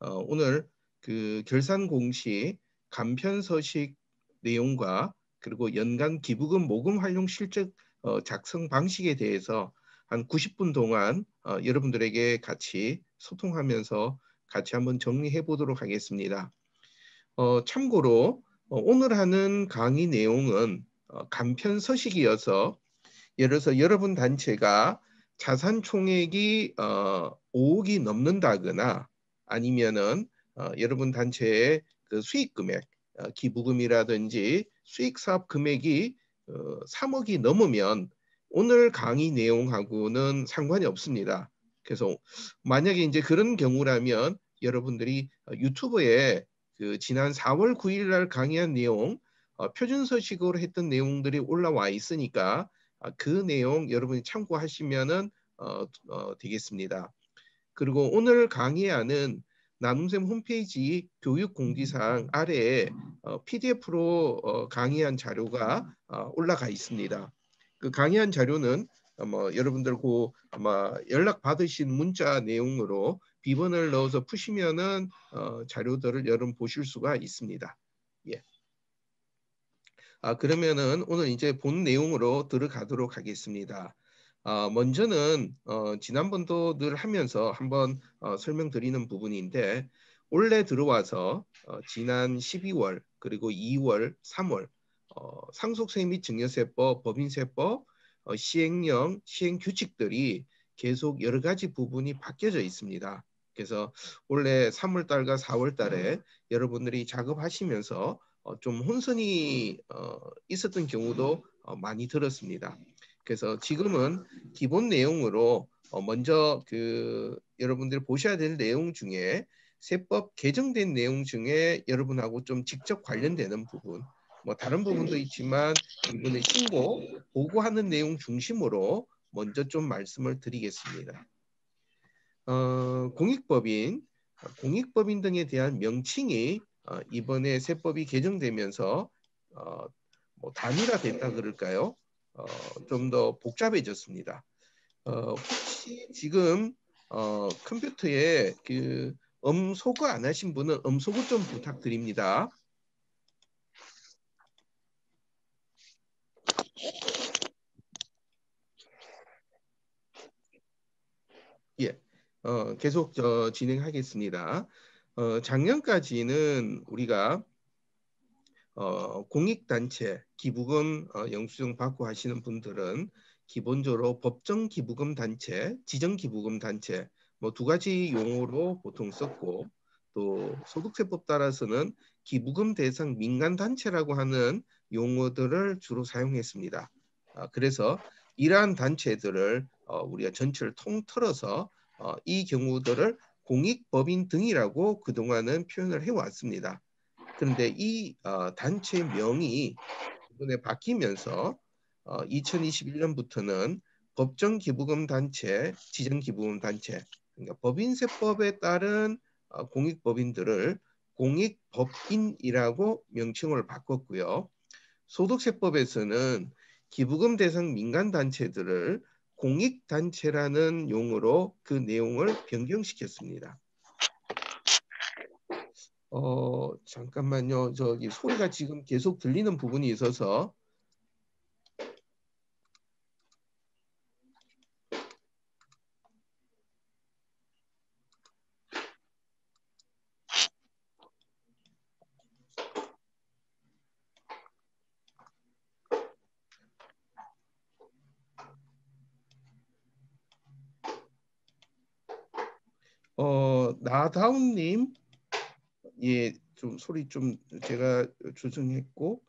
오늘 그 결산 공시 간편 서식 내용과 그리고 연간 기부금 모금 활용 실적 작성 방식에 대해서 한 90분 동안 여러분들에게 같이 소통하면서 같이 한번 정리해 보도록 하겠습니다. 참고로 오늘 하는 강의 내용은 간편 서식이어서 예를 들어서 여러분 단체가 자산 총액이 5억이 넘는다거나 아니면은 여러분 단체의 그 수익 금액, 기부금이라든지 수익 사업 금액이 3억이 넘으면 오늘 강의 내용하고는 상관이 없습니다. 그래서 만약에 이제 그런 경우라면 여러분들이 유튜브에 그 지난 4월 9일 날 강의한 내용, 표준 서식으로 했던 내용들이 올라와 있으니까 그 내용 여러분이 참고하시면은 되겠습니다. 그리고 오늘 강의하는 나눔샘 홈페이지 교육 공지사항 아래에 PDF로 강의한 자료가 올라가 있습니다. 그 강의한 자료는 여러분들 아마 연락 받으신 문자 내용으로 비번을 넣어서 푸시면은 자료들을 여러분 보실 수가 있습니다. 예. 그러면은 오늘 이제 본 내용으로 들어가도록 하겠습니다. 먼저는 지난번도 늘 하면서 한번 설명드리는 부분인데 올해 들어와서 지난 12월 그리고 2월, 3월 상속세 및 증여세법, 법인세법 시행령, 시행규칙들이 계속 여러 가지 부분이 바뀌어져 있습니다. 그래서 올해 3월 달과 4월 달에 여러분들이 작업하시면서 좀 혼선이 있었던 경우도 많이 들었습니다. 그래서 지금은 기본 내용으로 먼저 그 여러분들이 보셔야 될 내용 중에 세법 개정된 내용 중에 여러분하고 좀 직접 관련되는 부분, 뭐 다른 부분도 있지만 이번에 신고 보고하는 내용 중심으로 먼저 좀 말씀을 드리겠습니다. 공익법인 등에 대한 명칭이 이번에 세법이 개정되면서 뭐 단일화됐다 그럴까요? 좀 더 복잡해졌습니다. 혹시 지금 컴퓨터에 그 음소거 안 하신 분은 음소거 좀 부탁드립니다. 예, 계속 진행하겠습니다. 작년까지는 우리가 공익단체 기부금 영수증 받고 하시는 분들은 기본적으로 법정 기부금 단체, 지정 기부금 단체 뭐 두 가지 용어로 보통 썼고 또 소득세법 따라서는 기부금 대상 민간 단체라고 하는 용어들을 주로 사용했습니다. 그래서 이러한 단체들을 우리가 전체를 통틀어서 이 경우들을 공익법인 등이라고 그동안은 표현을 해왔습니다. 그런데 이 단체명이 이번에 바뀌면서 2021년부터는 법정기부금 단체, 지정기부금 단체, 그러니까 법인세법에 따른 공익법인들을 공익법인이라고 명칭을 바꿨고요. 소득세법에서는 기부금 대상 민간단체들을 공익단체라는 용어로 그 내용을 변경시켰습니다. 잠깐만요. 저기 소리가 지금 계속 들리는 부분이 있어서 나다운님, 예, 좀 소리 좀 제가 조정했고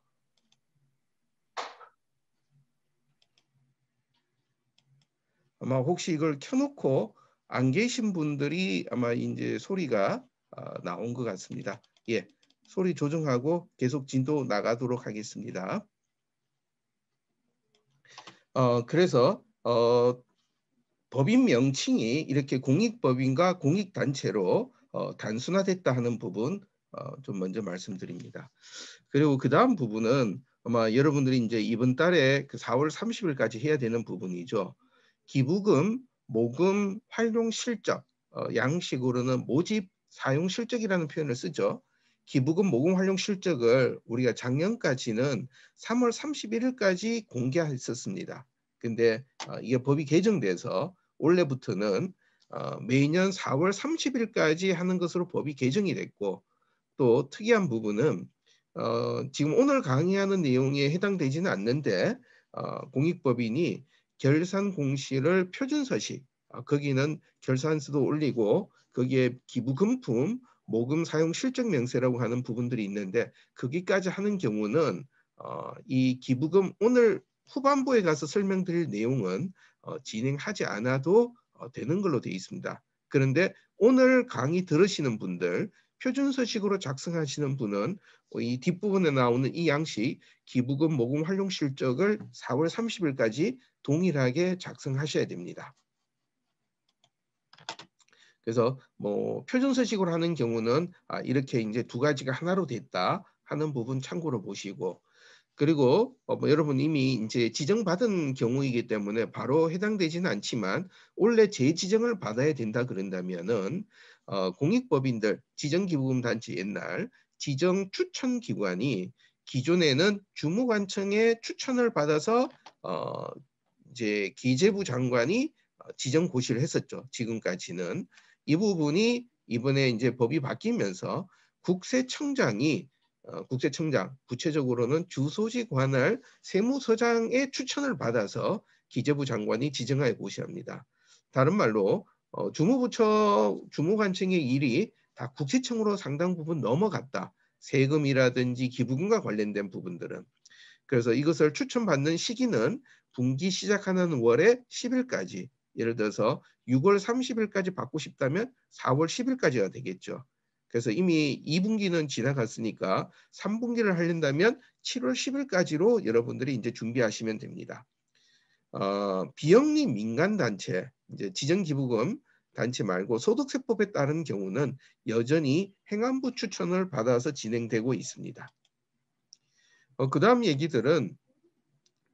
아마 혹시 이걸 켜놓고 안 계신 분들이 아마 이제 소리가 나온 것 같습니다. 예, 소리 조정하고 계속 진도 나가도록 하겠습니다. 그래서 법인 명칭이 이렇게 공익법인과 공익단체로 단순화됐다 하는 부분 좀 먼저 말씀드립니다. 그리고 그 다음 부분은 아마 여러분들이 이제 이번 달에 그 4월 30일까지 해야 되는 부분이죠. 기부금, 모금, 활용 실적, 양식으로는 모집, 사용 실적이라는 표현을 쓰죠. 기부금 모금 활용 실적을 우리가 작년까지는 3월 31일까지 공개했었습니다. 근데 이게 법이 개정돼서 올해부터는 매년 4월 30일까지 하는 것으로 법이 개정이 됐고, 또 특이한 부분은 지금 오늘 강의하는 내용에 해당되지는 않는데 공익법인이 결산 공시를 표준서식, 거기는 결산서도 올리고 거기에 기부금품, 모금 사용 실적 명세라고 하는 부분들이 있는데 거기까지 하는 경우는 이 기부금 오늘 후반부에 가서 설명드릴 내용은 진행하지 않아도 되는 걸로 되어 있습니다. 그런데 오늘 강의 들으시는 분들, 표준서식으로 작성하시는 분은 이 뒷부분에 나오는 이 양식 기부금 모금 활용 실적을 4월 30일까지 동일하게 작성하셔야 됩니다. 그래서 뭐 표준서식으로 하는 경우는 이렇게 이제 두 가지가 하나로 됐다 하는 부분 참고로 보시고, 그리고 뭐 여러분 이미 이제 지정받은 경우이기 때문에 바로 해당되지는 않지만 원래 재지정을 받아야 된다 그런다면은 공익법인들 지정기부금단체 옛날 지정 추천기관이 기존에는 주무관청의 추천을 받아서 이제 기재부 장관이 지정 고시를 했었죠. 지금까지는 이 부분이 이번에 이제 법이 바뀌면서 국세청장이 국세청장, 구체적으로는 주소지 관할 세무서장의 추천을 받아서 기재부 장관이 지정하여 고시합니다. 다른 말로 주무부처, 주무관청의 일이 다 국세청으로 상당 부분 넘어갔다. 세금이라든지 기부금과 관련된 부분들은. 그래서 이것을 추천받는 시기는 분기 시작하는 월의 10일까지, 예를 들어서 6월 30일까지 받고 싶다면 4월 10일까지가 되겠죠. 그래서 이미 2분기는 지나갔으니까 3분기를 하려면 7월 10일까지로 여러분들이 이제 준비하시면 됩니다. 비영리 민간단체, 이제 지정기부금 단체 말고 소득세법에 따른 경우는 여전히 행안부 추천을 받아서 진행되고 있습니다. 그 다음 얘기들은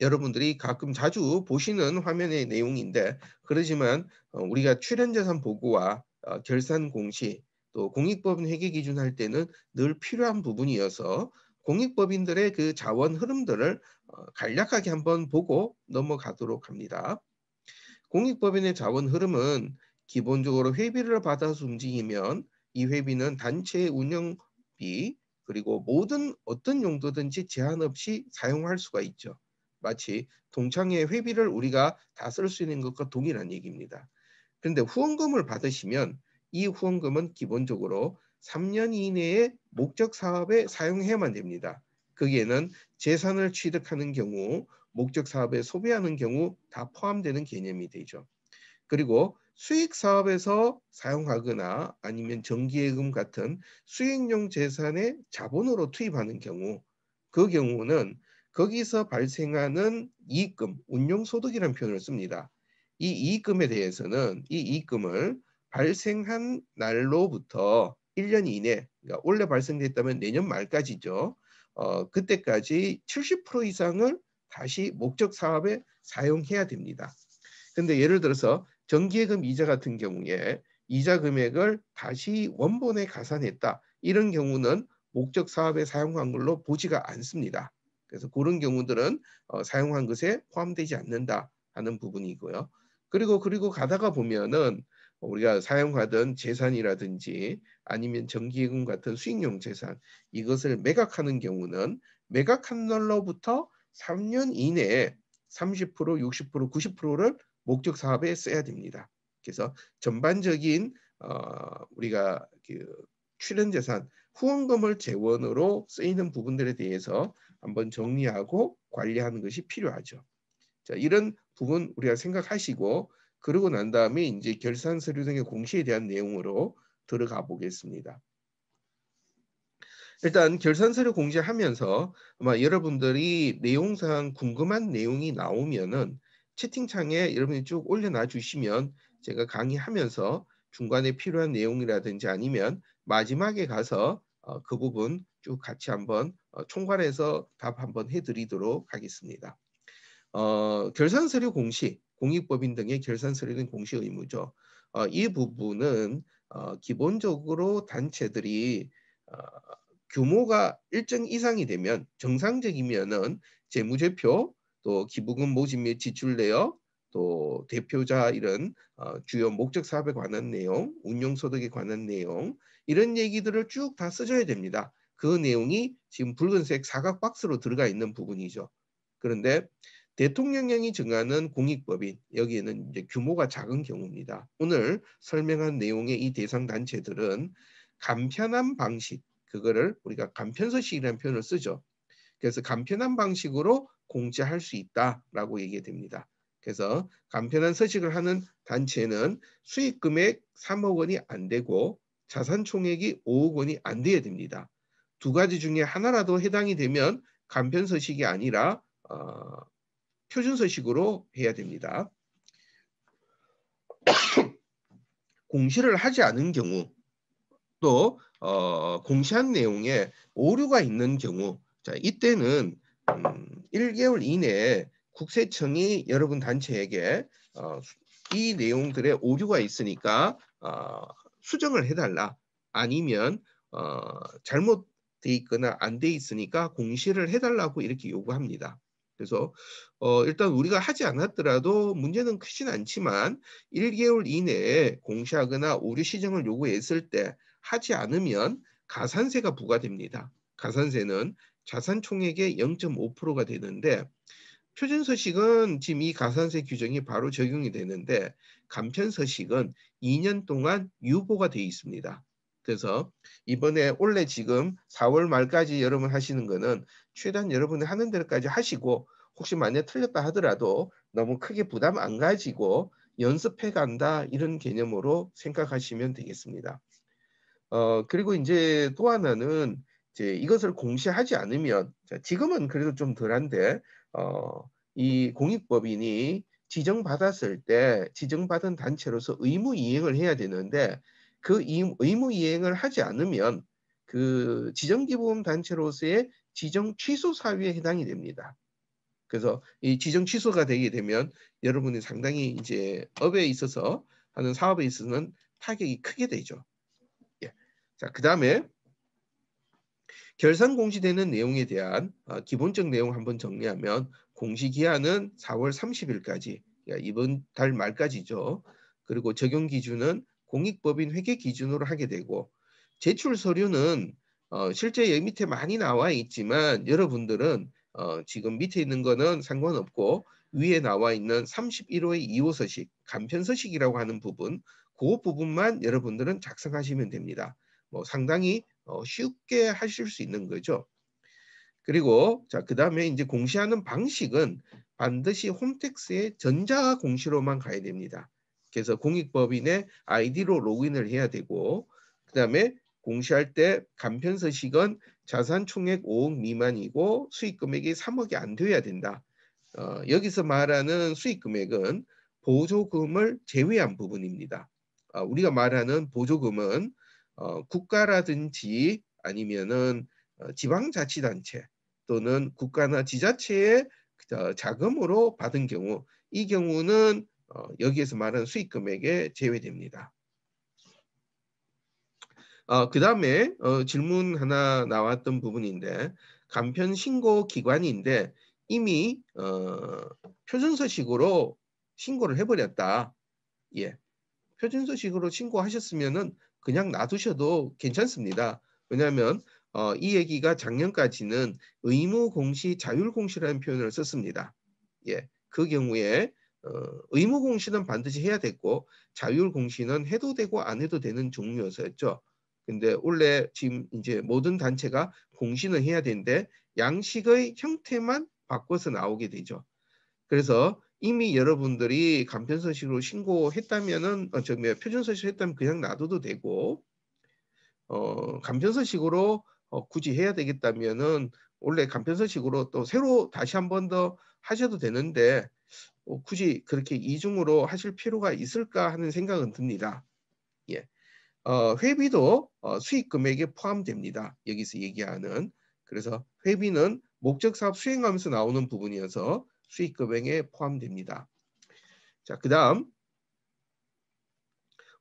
여러분들이 가끔 자주 보시는 화면의 내용인데, 그러지만 우리가 출연재산 보고와 결산 공시, 또 공익법인 회계 기준 할 때는 늘 필요한 부분이어서 공익법인들의 그 자원 흐름들을 간략하게 한번 보고 넘어가도록 합니다. 공익법인의 자원 흐름은 기본적으로 회비를 받아서 움직이면 이 회비는 단체의 운영비, 그리고 모든 어떤 용도든지 제한 없이 사용할 수가 있죠. 마치 동창회 회비를 우리가 다 쓸 수 있는 것과 동일한 얘기입니다. 그런데 후원금을 받으시면 이 후원금은 기본적으로 3년 이내에 목적 사업에 사용해야만 됩니다. 거기에는 재산을 취득하는 경우, 목적 사업에 소비하는 경우 다 포함되는 개념이 되죠. 그리고 수익 사업에서 사용하거나 아니면 정기예금 같은 수익용 재산의 자본으로 투입하는 경우, 그 경우는 거기서 발생하는 이익금, 운용소득이라는 표현을 씁니다. 이 이익금에 대해서는 이 이익금을 발생한 날로부터 1년 이내, 그러니까 올해 발생됐다면 내년 말까지죠. 그때까지 70% 이상을 다시 목적 사업에 사용해야 됩니다. 근데 예를 들어서 정기예금 이자 같은 경우에 이자 금액을 다시 원본에 가산했다. 이런 경우는 목적 사업에 사용한 걸로 보지가 않습니다. 그래서 그런 경우들은 사용한 것에 포함되지 않는다 하는 부분이고요. 그리고 가다가 보면은 우리가 사용하던 재산이라든지 아니면 정기예금 같은 수익용 재산, 이것을 매각하는 경우는 매각한 날로부터 3년 이내에 30%, 60%, 90%를 목적 사업에 써야 됩니다. 그래서 전반적인 우리가 그 출연재산, 후원금을 재원으로 쓰이는 부분들에 대해서 한번 정리하고 관리하는 것이 필요하죠. 자, 이런 부분 우리가 생각하시고, 그러고 난 다음에 이제 결산 서류 등의 공시에 대한 내용으로 들어가 보겠습니다. 일단 결산 서류 공시하면서 아마 여러분들이 내용상 궁금한 내용이 나오면은 채팅창에 여러분이 쭉 올려놔 주시면 제가 강의하면서 중간에 필요한 내용이라든지 아니면 마지막에 가서 그 부분 쭉 같이 한번 총괄해서 답 한번 해드리도록 하겠습니다. 결산 서류 공시, 공익법인 등의 결산 서류 등 공시 의무죠. 이 부분은 기본적으로 단체들이 규모가 일정 이상이 되면 정상적이면은 재무제표, 또 기부금 모집 및 지출 내역, 또 대표자 이런 주요 목적 사업에 관한 내용, 운用소득에 관한 내용 이런 얘기들을 쭉 다 써줘야 됩니다. 그 내용이 지금 붉은색 사각 박스로 들어가 있는 부분이죠. 그런데 대통령령이 정하는 공익법인 여기에는 이제 규모가 작은 경우입니다. 오늘 설명한 내용의 이 대상 단체들은 간편한 방식, 그거를 우리가 간편서식이라는 표현을 쓰죠. 그래서 간편한 방식으로 공제할 수 있다라고 얘기됩니다. 그래서 간편한 서식을 하는 단체는 수익 금액 3억 원이 안 되고 자산 총액이 5억 원이 안 돼야 됩니다. 두 가지 중에 하나라도 해당이 되면 간편 서식이 아니라 표준 서식으로 해야 됩니다. 공시를 하지 않은 경우 또 공시한 내용에 오류가 있는 경우 자 이때는 1개월 이내에 국세청이 여러분 단체에게 이 내용들의 오류가 있으니까 수정을 해달라 아니면 잘못돼 있거나 안 돼 있으니까 공시를 해달라고 이렇게 요구합니다. 그래서 일단 우리가 하지 않았더라도 문제는 크진 않지만 1개월 이내에 공시하거나 오류 시정을 요구했을 때 하지 않으면 가산세가 부과됩니다. 가산세는 자산 총액의 0.5%가 되는데 표준서식은 지금 이 가산세 규정이 바로 적용이 되는데 간편서식은 2년 동안 유보가 되어 있습니다. 그래서 이번에 올해 지금 4월 말까지 여러분 하시는 거는 최대한 여러분이 하는 대로까지 하시고 혹시 만약 틀렸다 하더라도 너무 크게 부담 안 가지고 연습해 간다 이런 개념으로 생각하시면 되겠습니다. 그리고 이제 또 하나는 이제 이것을 공시하지 않으면 지금은 그래도 좀 덜한데 이 공익법인이 지정받았을 때 지정받은 단체로서 의무 이행을 해야 되는데 그 의무 이행을 하지 않으면 그 지정기부금 단체로서의 지정 취소 사유에 해당이 됩니다. 그래서 이 지정 취소가 되게 되면 여러분이 상당히 이제 업에 있어서 하는 사업에 있어서는 타격이 크게 되죠. 예. 자, 그 다음에 결산 공시되는 내용에 대한 기본적 내용 한번 정리하면 공시기한은 4월 30일까지 이번 달 말까지죠. 그리고 적용 기준은 공익법인 회계 기준으로 하게 되고 제출 서류는 실제 여기 밑에 많이 나와 있지만 여러분들은 지금 밑에 있는 거는 상관없고 위에 나와 있는 31호의 2호 서식, 간편 서식이라고 하는 부분 그 부분만 여러분들은 작성하시면 됩니다. 뭐 상당히 쉽게 하실 수 있는 거죠. 그리고 자, 그다음에 이제 공시하는 방식은 반드시 홈택스의 전자 공시로만 가야 됩니다. 그래서 공익법인의 아이디로 로그인을 해야 되고 그다음에 공시할 때 간편서식은 자산 총액 5억 미만이고 수익 금액이 3억이 안 돼야 된다. 여기서 말하는 수익 금액은 보조금을 제외한 부분입니다. 우리가 말하는 보조금은 국가라든지 아니면은 지방자치단체 또는 국가나 지자체의 자금으로 받은 경우 이 경우는 여기에서 말하는 수익 금액에 제외됩니다. 그 다음에 질문 하나 나왔던 부분인데 간편 신고 기관인데 이미 표준서식으로 신고를 해버렸다. 예, 표준서식으로 신고하셨으면은 그냥 놔두셔도 괜찮습니다. 왜냐하면 이 얘기가 작년까지는 의무공시, 자율공시라는 표현을 썼습니다. 예, 그 경우에 의무공시는 반드시 해야 됐고 자율공시는 해도 되고 안 해도 되는 종류였었죠. 근데 원래 지금 이제 모든 단체가 공시는 해야 되는데 양식의 형태만 바꿔서 나오게 되죠. 그래서 이미 여러분들이 간편서식으로 신고했다면은 표준서식으로 했다면 그냥 놔둬도 되고 간편서식으로 굳이 해야 되겠다면은 원래 간편서식으로 또 새로 다시 한 번 더 하셔도 되는데 굳이 그렇게 이중으로 하실 필요가 있을까 하는 생각은 듭니다. 예. 회비도 수익 금액에 포함됩니다. 여기서 얘기하는. 그래서 회비는 목적 사업 수행하면서 나오는 부분이어서 수익 금액에 포함됩니다. 자, 그다음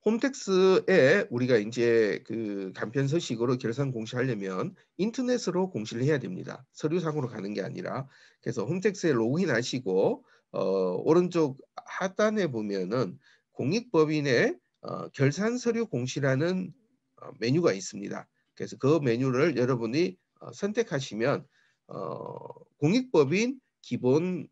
홈택스에 우리가 이제 그 간편 서식으로 결산 공시하려면 인터넷으로 공시를 해야 됩니다. 서류상으로 가는 게 아니라. 그래서 홈택스에 로그인하시고 오른쪽 하단에 보면은 공익법인의 결산 서류 공시라는 메뉴가 있습니다. 그래서 그 메뉴를 여러분이 선택하시면 공익법인 기본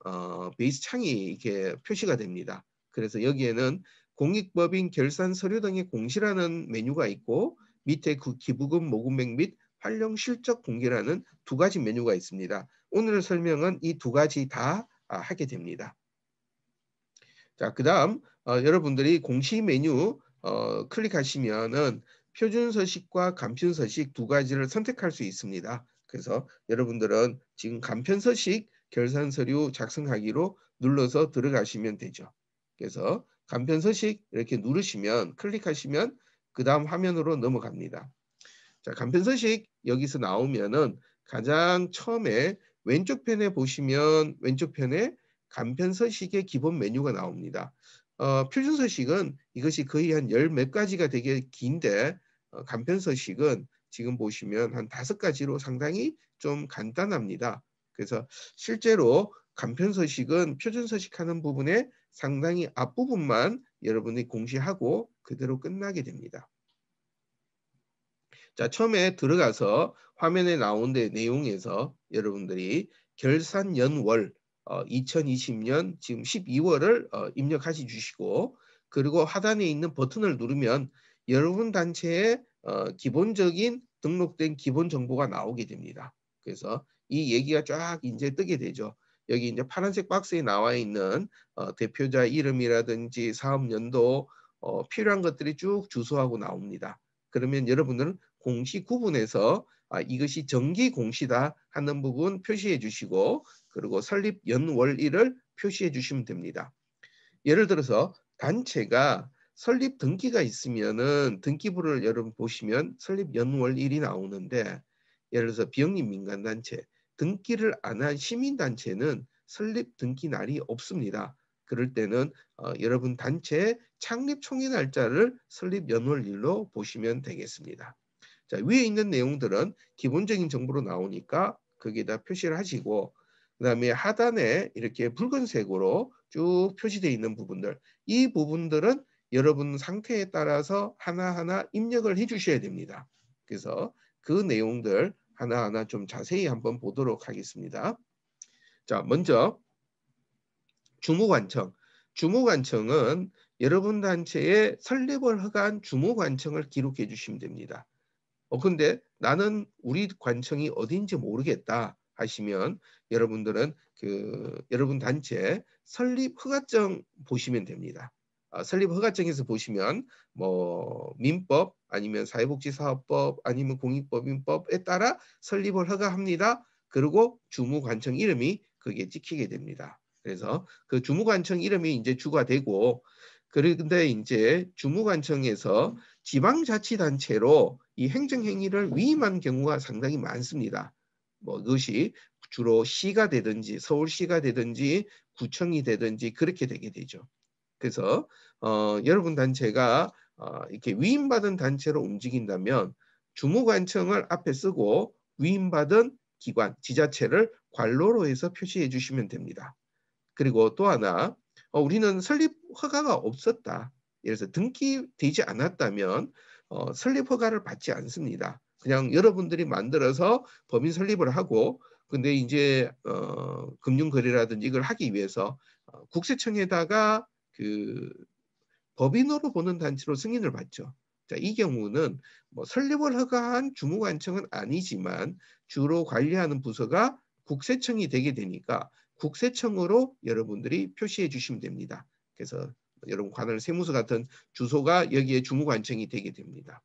베이스 창이 이렇게 표시가 됩니다. 그래서 여기에는 공익법인 결산 서류 등의 공시라는 메뉴가 있고 밑에 그 기부금 모금액 및 활용 실적 공개라는 두 가지 메뉴가 있습니다. 오늘 설명은 이 두 가지 다 하게 됩니다. 자, 그다음 여러분들이 공시 메뉴 클릭하시면은 표준 서식과 간편 서식 두 가지를 선택할 수 있습니다. 그래서 여러분들은 지금 간편 서식 결산 서류 작성하기로 눌러서 들어가시면 되죠. 그래서 간편 서식 이렇게 누르시면 클릭하시면 그다음 화면으로 넘어갑니다. 자, 간편 서식 여기서 나오면은 가장 처음에 왼쪽 편에 보시면 왼쪽 편에 간편 서식의 기본 메뉴가 나옵니다. 표준 서식은 이것이 거의 한 열 몇 가지가 되게 긴데 간편 서식은 지금 보시면 한 5가지로 상당히 좀 간단합니다. 그래서 실제로 간편 서식은 표준 서식하는 부분에 상당히 앞부분만 여러분이 공시하고 그대로 끝나게 됩니다. 자, 처음에 들어가서 화면에 나온 데 내용에서 여러분들이 결산 연월 2020년 지금 12월을 입력하시 주시고 그리고 하단에 있는 버튼을 누르면 여러분 단체의 기본적인 등록된 기본 정보가 나오게 됩니다. 그래서 이 얘기가 쫙 이제 뜨게 되죠. 여기 이제 파란색 박스에 나와 있는 대표자 이름이라든지 사업 연도 필요한 것들이 쭉 주소하고 나옵니다. 그러면 여러분들은 공시 구분해서 이것이 정기 공시다 하는 부분 표시해 주시고 그리고 설립 연월일을 표시해 주시면 됩니다. 예를 들어서 단체가 설립 등기가 있으면은 등기부를 여러분 보시면 설립 연월일이 나오는데 예를 들어서 비영리 민간단체 등기를 안 한 시민단체는 설립 등기 날이 없습니다. 그럴 때는 여러분 단체의 창립 총회 날짜를 설립 연월일로 보시면 되겠습니다. 자, 위에 있는 내용들은 기본적인 정보로 나오니까 거기에다 표시를 하시고 그다음에 하단에 이렇게 붉은색으로 쭉 표시되어 있는 부분들 이 부분들은 여러분 상태에 따라서 하나하나 입력을 해 주셔야 됩니다. 그래서 그 내용들 하나하나 좀 자세히 한번 보도록 하겠습니다. 자, 먼저 주무관청. 주무관청은 여러분 단체의 설립을 허가한 주무관청을 기록해 주시면 됩니다. 근데 나는 우리 관청이 어딘지 모르겠다 하시면 여러분들은 여러분 단체 설립 허가증 보시면 됩니다. 설립 허가증에서 보시면 뭐 민법 아니면 사회복지사업법 아니면 공익법인법에 따라 설립을 허가합니다. 그리고 주무관청 이름이 거기에 찍히게 됩니다. 그래서 그 주무관청 이름이 이제 주가 되고 그런데 이제 주무관청에서 지방자치단체로 이 행정행위를 위임한 경우가 상당히 많습니다. 뭐 그것이 주로 시가 되든지 서울시가 되든지 구청이 되든지 그렇게 되게 되죠. 그래서 여러분 단체가 이렇게 위임받은 단체로 움직인다면 주무관청을 앞에 쓰고 위임받은 기관, 지자체를 괄호로 해서 표시해 주시면 됩니다. 그리고 또 하나 우리는 설립 허가가 없었다. 예를 들어서 등기되지 않았다면 설립 허가를 받지 않습니다. 그냥 여러분들이 만들어서 법인 설립을 하고 근데 이제 금융거래라든지 이걸 하기 위해서 국세청에다가 그 법인으로 보는 단체로 승인을 받죠. 자, 이 경우는 뭐 설립을 허가한 주무관청은 아니지만 주로 관리하는 부서가 국세청이 되게 되니까 국세청으로 여러분들이 표시해 주시면 됩니다. 그래서 여러분 관할 세무서 같은 주소가 여기에 주무관청이 되게 됩니다.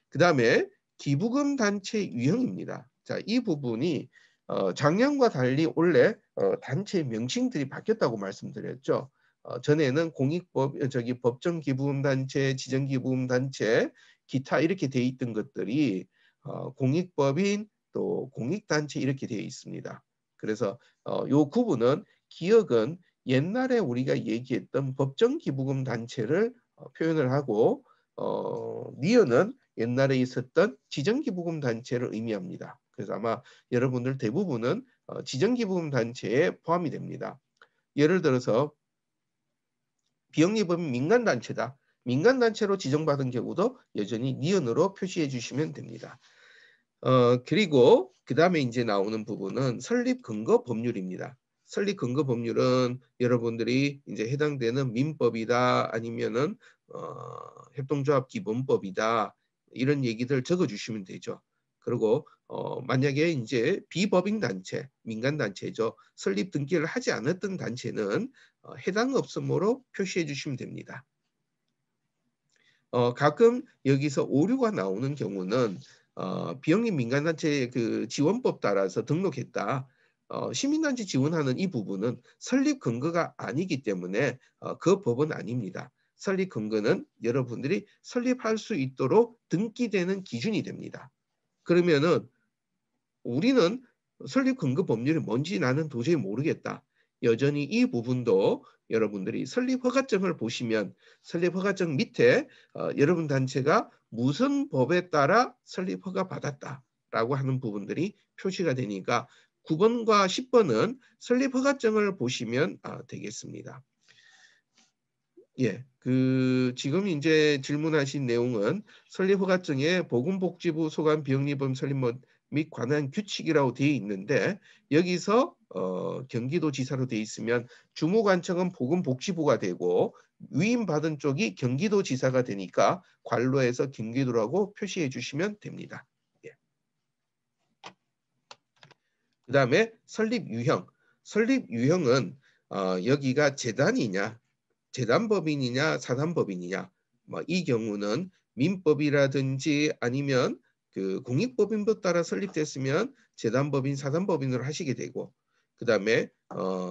그 다음에 기부금 단체 유형입니다. 자, 이 부분이 작년과 달리 올해 단체 명칭들이 바뀌었다고 말씀드렸죠. 전에는 공익법, 법정 기부금 단체, 지정 기부금 단체, 기타 이렇게 돼 있던 것들이 공익법인 또 공익단체 이렇게 되어 있습니다. 그래서 요 구분은 기억은 옛날에 우리가 얘기했던 법정 기부금 단체를 표현을 하고 니은은 옛날에 있었던 지정기부금단체를 의미합니다. 그래서 아마 여러분들 대부분은 지정기부금단체에 포함이 됩니다. 예를 들어서 비영리법인 민간단체다. 민간단체로 지정받은 경우도 여전히 니은으로 표시해 주시면 됩니다. 그리고 그 다음에 이제 나오는 부분은 설립 근거 법률입니다. 설립 근거 법률은 여러분들이 이제 해당되는 민법이다 아니면은 협동조합 기본법이다 이런 얘기들 적어주시면 되죠. 그리고 만약에 이제 비법인 단체, 민간 단체죠. 설립 등기를 하지 않았던 단체는 해당 업소모로 표시해 주시면 됩니다. 가끔 여기서 오류가 나오는 경우는 비영리 민간단체 그 지원법 따라서 등록했다. 시민단체 지원하는 이 부분은 설립 근거가 아니기 때문에 그 법은 아닙니다. 설립 근거는 여러분들이 설립할 수 있도록 등기되는 기준이 됩니다. 그러면은 우리는 설립 근거 법률이 뭔지 나는 도저히 모르겠다. 여전히 이 부분도 여러분들이 설립 허가증을 보시면 설립 허가증 밑에 여러분 단체가 무슨 법에 따라 설립 허가 받았다라고 하는 부분들이 표시가 되니까 9번과 10번은 설립 허가증을 보시면 되겠습니다. 예, 지금 이제 질문하신 내용은 설립허가증에 보건복지부 소관 비영리범 설립 및 관한 규칙이라고 되어 있는데 여기서 경기도지사로 되어 있으면 주무관청은 보건복지부가 되고 위임받은 쪽이 경기도지사가 되니까 관로에서 경기도라고 표시해 주시면 됩니다. 예. 그 다음에 설립 유형. 설립 유형은 여기가 재단이냐 재단법인이냐 사단법인이냐 이 경우는 민법이라든지 아니면 그 공익법인법 따라 설립됐으면 재단법인 사단법인으로 하시게 되고 그 다음에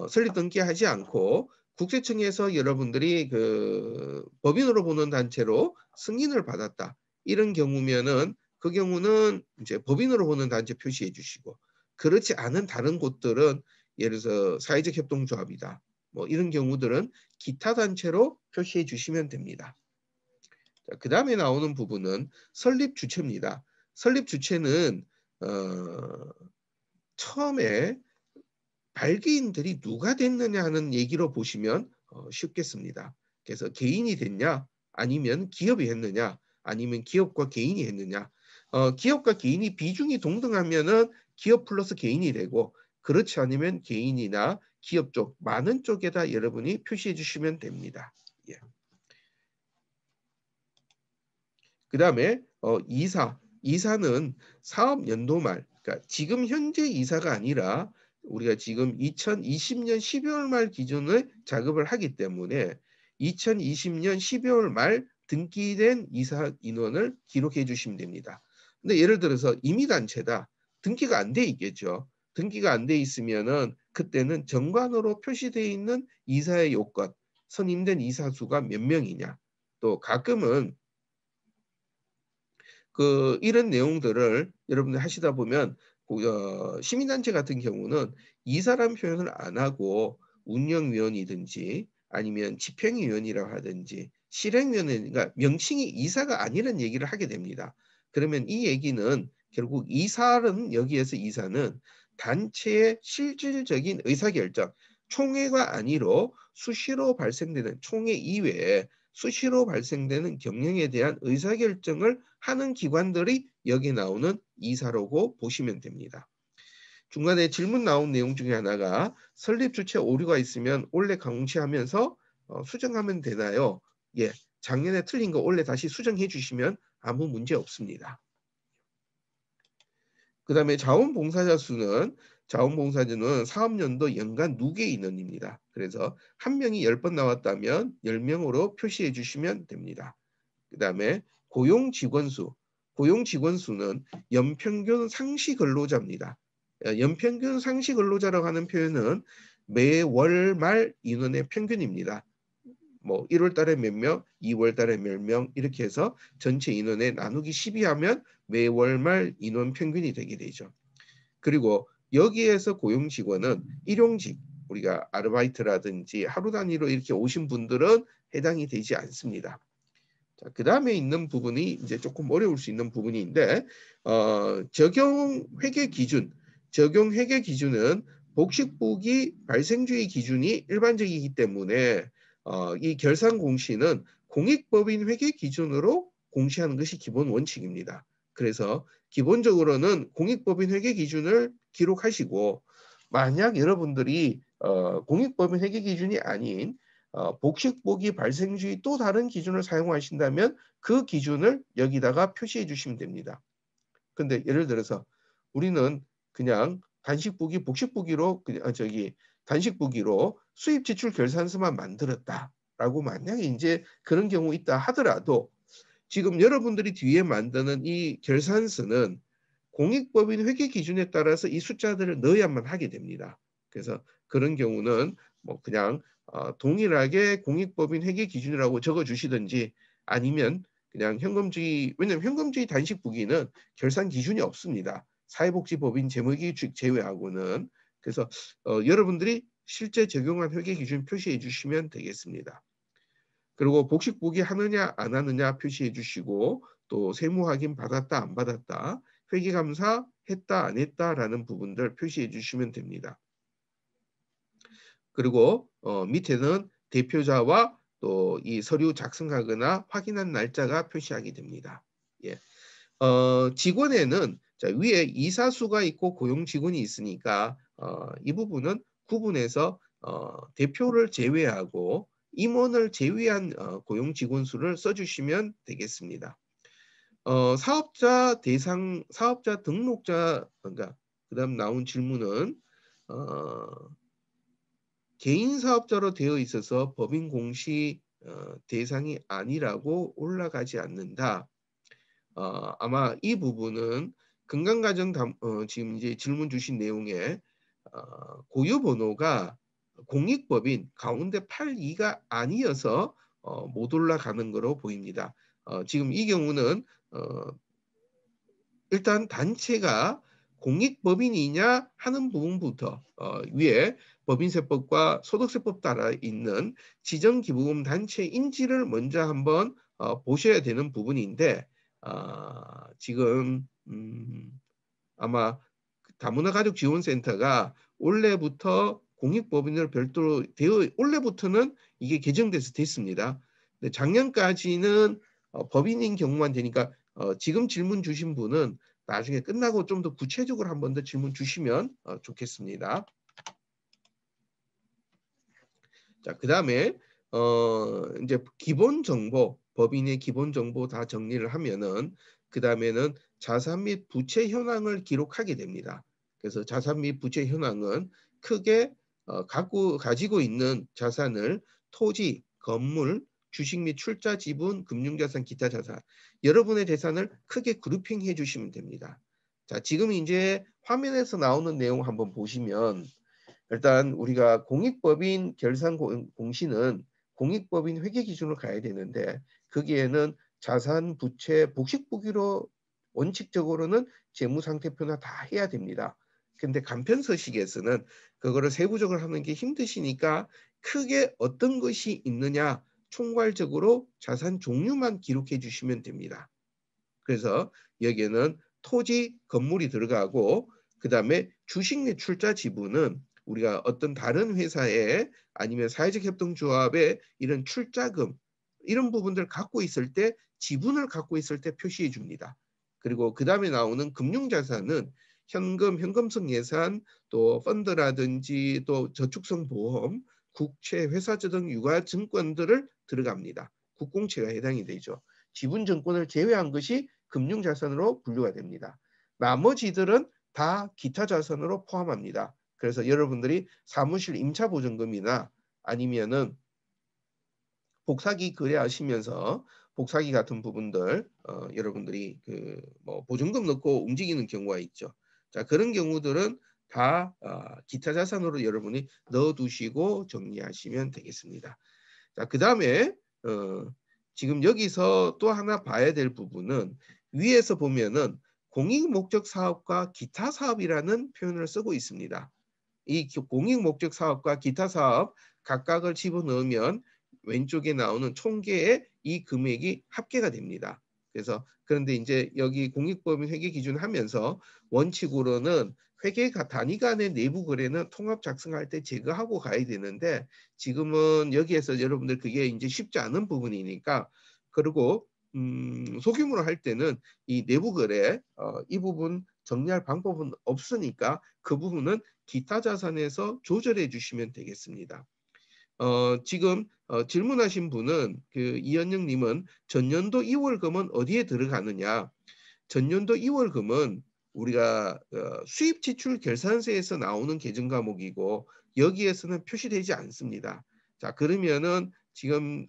설립 등기하지 않고 국세청에서 여러분들이 그 법인으로 보는 단체로 승인을 받았다 이런 경우면은 그 경우는 이제 법인으로 보는 단체 표시해 주시고 그렇지 않은 다른 곳들은 예를 들어서 사회적 협동조합이다 이런 경우들은 기타 단체로 표시해 주시면 됩니다. 그 다음에 나오는 부분은 설립 주체입니다. 설립 주체는 처음에 발기인들이 누가 됐느냐 하는 얘기로 보시면 쉽겠습니다. 그래서 개인이 됐냐 아니면 기업이 했느냐 아니면 기업과 개인이 했느냐 기업과 개인이 비중이 동등하면은 기업 플러스 개인이 되고 그렇지 않으면 개인이나 기업 쪽 많은 쪽에다 여러분이 표시해 주시면 됩니다. 예. 그 다음에 이사는 사업 연도 말 그러니까 지금 현재 이사가 아니라 우리가 지금 2020년 12월 말 기준을 작업을 하기 때문에 2020년 12월 말 등기된 이사 인원을 기록해 주시면 됩니다. 근데 예를 들어서 임의단체다. 등기가 안 돼 있겠죠. 등기가 안 돼 있으면은 그때는 정관으로 표시되어 있는 이사의 요건, 선임된 이사 수가 몇 명이냐. 또 가끔은 이런 내용들을 여러분들 하시다 보면 시민단체 같은 경우는 이사란 표현을 안 하고 운영위원이든지 아니면 집행위원이라고 하든지 실행위원회 그러니까 명칭이 이사가 아니라는 얘기를 하게 됩니다. 그러면 이 얘기는 결국 이사는 여기에서 이사는 단체의 실질적인 의사결정 총회가 아니로 수시로 발생되는 총회 이외에 수시로 발생되는 경영에 대한 의사결정을 하는 기관들이 여기 나오는 이사라고 보시면 됩니다. 중간에 질문 나온 내용 중에 하나가 설립 주체 오류가 있으면 올해 강치하면서 수정하면 되나요? 예, 작년에 틀린 거 올해 다시 수정해 주시면 아무 문제 없습니다. 그 다음에 자원봉사자 수는 사업연도 연간 누계 인원입니다. 그래서 한 명이 10번 나왔다면 10명으로 표시해 주시면 됩니다. 그 다음에 고용직원수는 연평균 상시 근로자입니다. 연평균 상시 근로자라고 하는 표현은 매월 말 인원의 평균입니다. 1월 달에 몇 명, 2월 달에 몇 명 이렇게 해서 전체 인원에 나누기 12하면 매월 말 인원 평균이 되게 되죠. 그리고 여기에서 고용 직원은 일용직 우리가 아르바이트라든지 하루 단위로 이렇게 오신 분들은 해당이 되지 않습니다. 자, 그 다음에 있는 부분이 이제 조금 어려울 수 있는 부분인데 적용 회계 기준은 복식부기 발생주의 기준이 일반적이기 때문에 이 결산 공시는 공익법인 회계 기준으로 공시하는 것이 기본 원칙입니다. 그래서 기본적으로는 공익법인 회계 기준을 기록하시고 만약 여러분들이 공익법인 회계 기준이 아닌 복식보기 발생주의 또 다른 기준을 사용하신다면 그 기준을 여기다가 표시해 주시면 됩니다. 근데 예를 들어서 우리는 그냥 단식보기, 복식보기로 단식보기로 수입 지출 결산서만 만들었다라고 만약에 이제 그런 경우 있다 하더라도 지금 여러분들이 뒤에 만드는 이 결산서는 공익법인 회계 기준에 따라서 이 숫자들을 넣어야만 하게 됩니다. 그래서 그런 경우는 뭐 그냥 동일하게 공익법인 회계 기준이라고 적어주시든지 아니면 그냥 현금주의, 왜냐하면 현금주의 단식부기는 결산 기준이 없습니다. 사회복지법인 재무기준 제외하고는. 그래서 여러분들이 실제 적용한 회계 기준 표시해 주시면 되겠습니다. 그리고 복식보기 하느냐 안 하느냐 표시해 주시고 또 세무 확인 받았다 안 받았다, 회계감사 했다 안 했다라는 부분들 표시해 주시면 됩니다. 그리고 밑에는 대표자와 또 이 서류 작성하거나 확인한 날짜가 표시하게 됩니다. 예. 직원에는 자, 위에 이사수가 있고 고용 직원이 있으니까 이 부분은 구분해서 대표를 제외하고 임원을 제외한 고용 직원 수를 써주시면 되겠습니다. 사업자 등록자, 그러니까 그다음 나온 질문은 개인 사업자로 되어 있어서 법인 공시 대상이 아니라고 올라가지 않는다. 아마 이 부분은 건강가정 지금 이제 질문 주신 내용에 고유 번호가 공익법인 가운데 82가 아니어서 못 올라가는 거로 보입니다. 지금 이 경우는 일단 단체가 공익법인이냐 하는 부분부터 위에 법인세법과 소득세법 따라 있는 지정기부금 단체인지를 먼저 한번 보셔야 되는 부분인데 지금 아마 다문화가족지원센터가 올해부터 공익법인을 별도로 올해부터는 이게 개정돼서 됐습니다. 근데 작년까지는 법인인 경우만 되니까 지금 질문 주신 분은 나중에 끝나고 좀 더 구체적으로 한 번 더 질문 주시면 좋겠습니다. 자, 그다음에 이제 기본 정보, 법인의 기본 정보 다 정리를 하면은 그다음에는 자산 및 부채 현황을 기록하게 됩니다. 그래서 자산 및 부채 현황은 크게 가지고 있는 자산을 토지, 건물, 주식 및 출자 지분, 금융자산, 기타 자산, 여러분의 재산을 크게 그룹핑해 주시면 됩니다. 자, 지금 이제 화면에서 나오는 내용 한번 보시면 일단 우리가 공익법인 결산 공시는 공익법인 회계 기준으로 가야 되는데 거기에는 자산, 부채, 복식부기로 원칙적으로는 재무상태표나 다 해야 됩니다. 근데 간편서식에서는 그거를 세부적으로 하는 게 힘드시니까 크게 어떤 것이 있느냐 총괄적으로 자산 종류만 기록해 주시면 됩니다. 그래서 여기에는 토지, 건물이 들어가고 그 다음에 주식 내 출자 지분은 우리가 어떤 다른 회사에 아니면 사회적 협동조합에 이런 출자금 이런 부분들 갖고 있을 때 지분을 갖고 있을 때 표시해 줍니다. 그리고 그 다음에 나오는 금융자산은 현금, 현금성 예산, 또 펀드라든지 또 저축성 보험, 국채, 회사채 등 유가 증권들을 들어갑니다. 국공채가 해당이 되죠. 지분증권을 제외한 것이 금융자산으로 분류가 됩니다. 나머지들은 다 기타 자산으로 포함합니다. 그래서 여러분들이 사무실 임차보증금이나 아니면은 복사기 거래하시면서 복사기 같은 부분들 여러분들이 뭐 보증금 넣고 움직이는 경우가 있죠. 자, 그런 경우들은 다 기타 자산으로 여러분이 넣어두시고 정리하시면 되겠습니다. 자, 그 다음에 지금 여기서 또 하나 봐야 될 부분은 위에서 보면은 공익목적 사업과 기타 사업이라는 표현을 쓰고 있습니다. 이 공익목적 사업과 기타 사업 각각을 집어넣으면 왼쪽에 나오는 총계의 이 금액이 합계가 됩니다. 그래서 그런데 이제 여기 공익법인 회계 기준을 하면서 원칙으로는 회계 단위 간의 내부 거래는 통합 작성할 때 제거하고 가야 되는데 지금은 여기에서 여러분들 그게 이제 쉽지 않은 부분이니까 그리고 소규모로 할 때는 이 내부 거래 이 부분 정리할 방법은 없으니까 그 부분은 기타 자산에서 조절해 주시면 되겠습니다. 지금 질문하신 분은 그 이현영님은 전년도 2월금은 어디에 들어가느냐? 전년도 2월금은 우리가 수입 지출 결산서에서 나오는 계정 과목이고 여기에서는 표시되지 않습니다. 자 그러면은 지금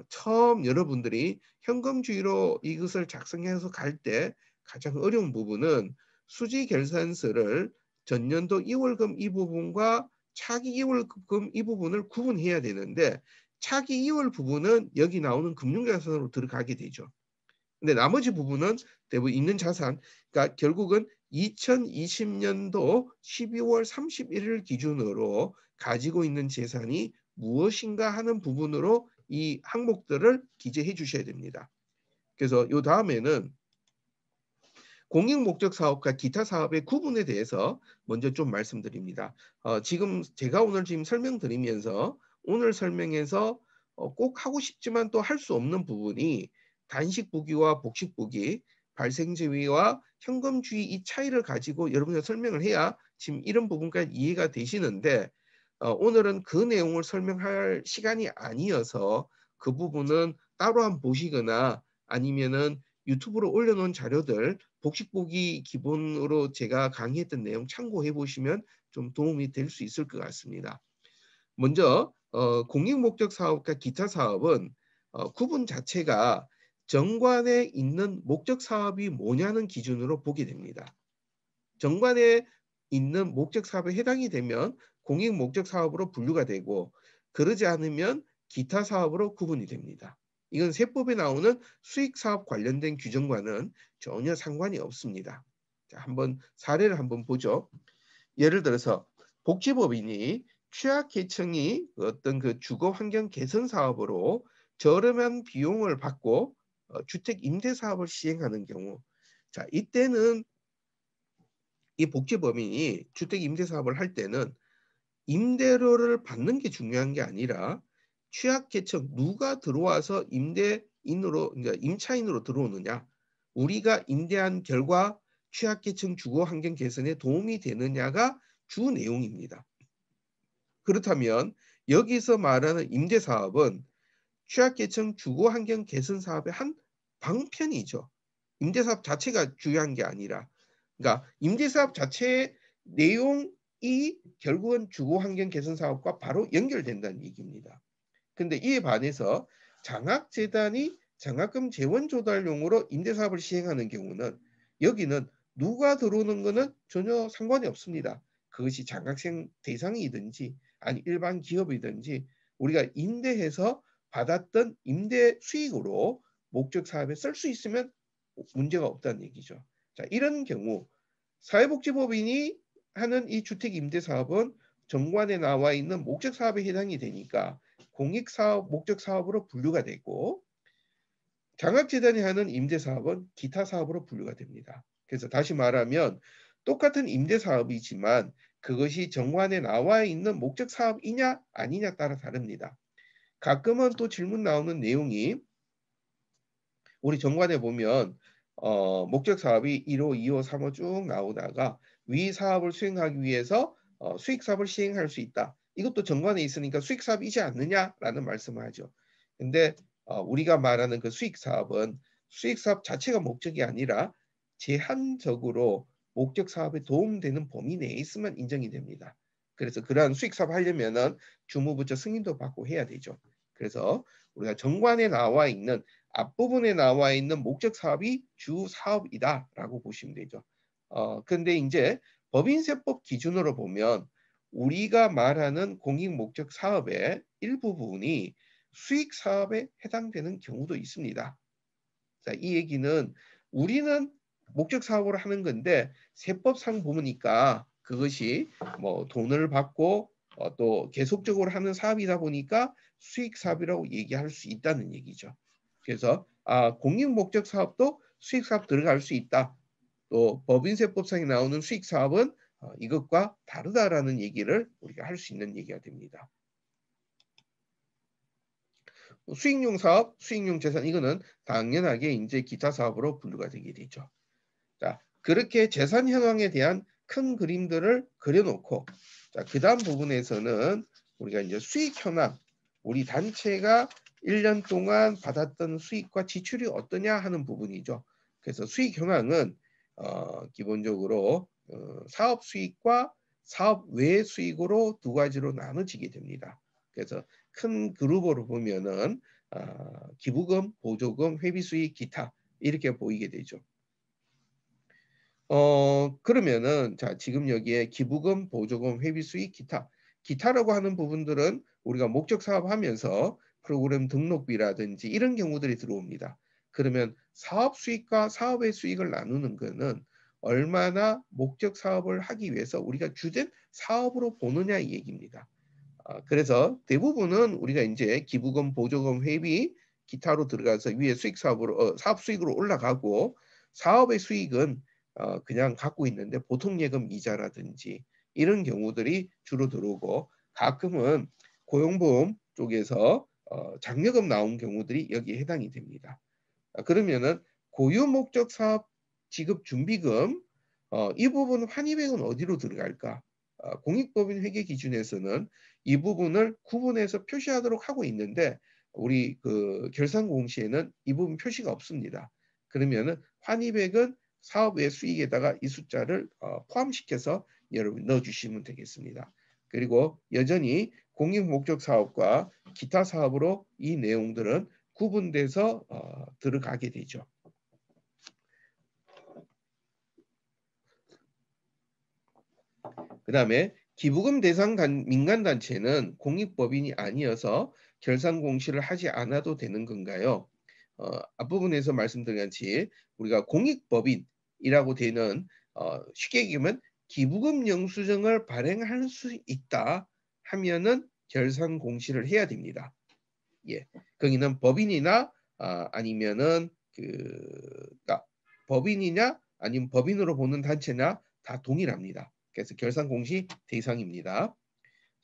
처음 여러분들이 현금주의로 이것을 작성해서 갈 때 가장 어려운 부분은 수지 결산서를 전년도 2월금 이 부분과 차기 2월금 이 부분을 구분해야 되는데 차기 2월 부분은 여기 나오는 금융자산으로 들어가게 되죠. 근데 나머지 부분은 대부분 있는 자산, 그러니까 결국은 2020년도 12월 31일 기준으로 가지고 있는 재산이 무엇인가 하는 부분으로 이 항목들을 기재해 주셔야 됩니다. 그래서 요 다음에는 공익목적 사업과 기타 사업의 구분에 대해서 먼저 좀 말씀드립니다. 지금 제가 오늘 지금 설명드리면서 오늘 설명에서 꼭 하고 싶지만 또 할 수 없는 부분이 단식부기와 복식부기, 발생제위와 현금주의 이 차이를 가지고 여러분이 설명을 해야 지금 이런 부분까지 이해가 되시는데 오늘은 그 내용을 설명할 시간이 아니어서 그 부분은 따로 한번 보시거나 아니면은 유튜브로 올려놓은 자료들 복식보기 기본으로 제가 강의했던 내용 참고해 보시면 좀 도움이 될 수 있을 것 같습니다. 먼저 공익목적 사업과 기타 사업은 구분 자체가 정관에 있는 목적 사업이 뭐냐는 기준으로 보게 됩니다. 정관에 있는 목적 사업에 해당이 되면 공익목적 사업으로 분류가 되고 그러지 않으면 기타 사업으로 구분이 됩니다. 이건 세법에 나오는 수익사업 관련된 규정과는 전혀 상관이 없습니다. 자, 한번 사례를 한번 보죠. 예를 들어서 복지법인이 취약계층이 어떤 그 주거 환경 개선 사업으로 저렴한 비용을 받고 주택 임대 사업을 시행하는 경우, 자 이때는 이 복지법인이 주택 임대 사업을 할 때는 임대료를 받는 게 중요한 게 아니라 취약계층 누가 들어와서 임대인으로 그러니까 임차인으로 들어오느냐 우리가 임대한 결과 취약계층 주거 환경 개선에 도움이 되느냐가 주 내용입니다. 그렇다면 여기서 말하는 임대 사업은 취약계층 주거 환경 개선 사업의 한 방편이죠. 임대 사업 자체가 중요한 게 아니라 그러니까 임대사업 자체의 내용이 결국은 주거환경 개선 사업과 바로 연결된다는 얘기입니다. 근데 이에 반해서 장학재단이 장학금 재원 조달용으로 임대사업을 시행하는 경우는 여기는 누가 들어오는 것은 전혀 상관이 없습니다. 그것이 장학생 대상이든지 아니 일반 기업이든지 우리가 임대해서 받았던 임대 수익으로 목적 사업에 쓸 수 있으면 문제가 없다는 얘기죠. 자, 이런 경우 사회복지법인이 하는 이 주택 임대 사업은 정관에 나와 있는 목적 사업에 해당이 되니까 공익 사업, 목적 사업으로 분류가 되고 장학재단이 하는 임대 사업은 기타 사업으로 분류가 됩니다. 그래서 다시 말하면 똑같은 임대 사업이지만 그것이 정관에 나와 있는 목적 사업이냐 아니냐 따라 다릅니다. 가끔은 또 질문 나오는 내용이 우리 정관에 보면 목적 사업이 1호, 2호, 3호 쭉 나오다가 위 사업을 수행하기 위해서 수익 사업을 시행할 수 있다. 이것도 정관에 있으니까 수익 사업이지 않느냐라는 말씀을 하죠. 근데 우리가 말하는 그 수익 사업은 수익 사업 자체가 목적이 아니라 제한적으로 목적 사업에 도움되는 범위 내에 있으면 인정이 됩니다. 그래서 그러한 수익 사업 하려면은 주무부처 승인도 받고 해야 되죠. 그래서 우리가 정관에 나와 있는 앞부분에 나와 있는 목적 사업이 주 사업이다라고 보시면 되죠. 근데 이제 법인세법 기준으로 보면 우리가 말하는 공익 목적 사업의 일부 부분이 수익 사업에 해당되는 경우도 있습니다. 자, 이 얘기는 우리는 목적 사업으로 하는 건데 세법상 보니까 그것이 뭐 돈을 받고 또 계속적으로 하는 사업이다 보니까 수익 사업이라고 얘기할 수 있다는 얘기죠. 그래서 공익 목적 사업도 수익 사업 들어갈 수 있다. 또 법인세법상에 나오는 수익 사업은 이것과 다르다라는 얘기를 우리가 할 수 있는 얘기가 됩니다. 수익용 사업, 수익용 재산 이거는 당연하게 이제 기타 사업으로 분류가 되게 되죠. 자, 그렇게 재산 현황에 대한 큰 그림들을 그려놓고 자, 그다음 부분에서는 우리가 이제 수익 현황, 우리 단체가 1년 동안 받았던 수익과 지출이 어떠냐 하는 부분이죠. 그래서 수익 현황은 기본적으로 사업 수익과 사업 외 수익으로 두 가지로 나눠지게 됩니다. 그래서 큰 그룹으로 보면은 기부금, 보조금, 회비수익, 기타 이렇게 보이게 되죠. 그러면은 자 지금 여기에 기부금, 보조금, 회비수익, 기타 기타라고 하는 부분들은 우리가 목적 사업하면서 프로그램 등록비라든지 이런 경우들이 들어옵니다. 그러면 사업 수익과 사업의 수익을 나누는 거는 얼마나 목적 사업을 하기 위해서 우리가 주된 사업으로 보느냐 이 얘기입니다. 그래서 대부분은 우리가 이제 기부금, 보조금, 회비, 기타로 들어가서 위에 수익 사업으로 사업 수익으로 올라가고 사업의 수익은 그냥 갖고 있는데 보통 예금 이자라든지 이런 경우들이 주로 들어오고 가끔은 고용보험 쪽에서 장려금 나온 경우들이 여기에 해당이 됩니다. 그러면은 고유 목적 사업 지급 준비금 이 부분 환입액은 어디로 들어갈까? 공익법인 회계 기준에서는 이 부분을 구분해서 표시하도록 하고 있는데 우리 그 결산공시에는 이 부분 표시가 없습니다. 그러면은 환입액은 사업 외 수익에다가 이 숫자를 포함시켜서 여러분 넣어주시면 되겠습니다. 그리고 여전히 공익 목적 사업과 기타 사업으로 이 내용들은 구분돼서 들어가게 되죠. 그 다음에 기부금 대상 민간단체는 공익법인이 아니어서 결산 공시를 하지 않아도 되는 건가요? 앞부분에서 말씀드린 같이 우리가 공익법인이라고 되는 쉽게 얘기하면 기부금 영수증을 발행할 수 있다 하면은 결산 공시를 해야 됩니다. 예, 거기는 법인이나 아니면은 그러니까 법인이냐 아니면 법인으로 보는 단체나 다 동일합니다. 그래서 결산 공시 대상입니다.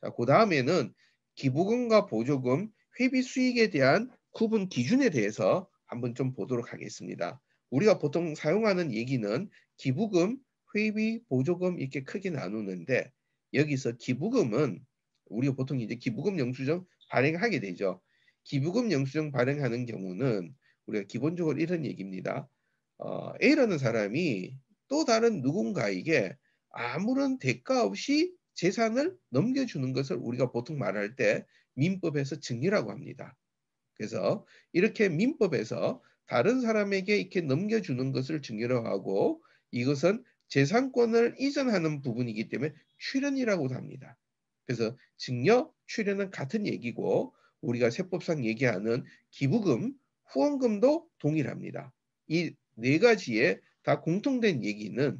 자, 그 다음에는 기부금과 보조금, 회비 수익에 대한 구분 기준에 대해서 한번 좀 보도록 하겠습니다. 우리가 보통 사용하는 얘기는 기부금, 회비, 보조금 이렇게 크게 나누는데 여기서 기부금은 우리가 보통 이제 기부금 영수증 발행하게 되죠. 기부금 영수증 발행하는 경우는 우리가 기본적으로 이런 얘기입니다. A라는 사람이 또 다른 누군가에게 아무런 대가 없이 재산을 넘겨주는 것을 우리가 보통 말할 때 민법에서 증여라고 합니다. 그래서 이렇게 민법에서 다른 사람에게 이렇게 넘겨주는 것을 증여로 하고 이것은 재산권을 이전하는 부분이기 때문에 출연이라고도 합니다. 그래서 증여, 출연은 같은 얘기고 우리가 세법상 얘기하는 기부금, 후원금도 동일합니다. 이 네 가지에 다 공통된 얘기는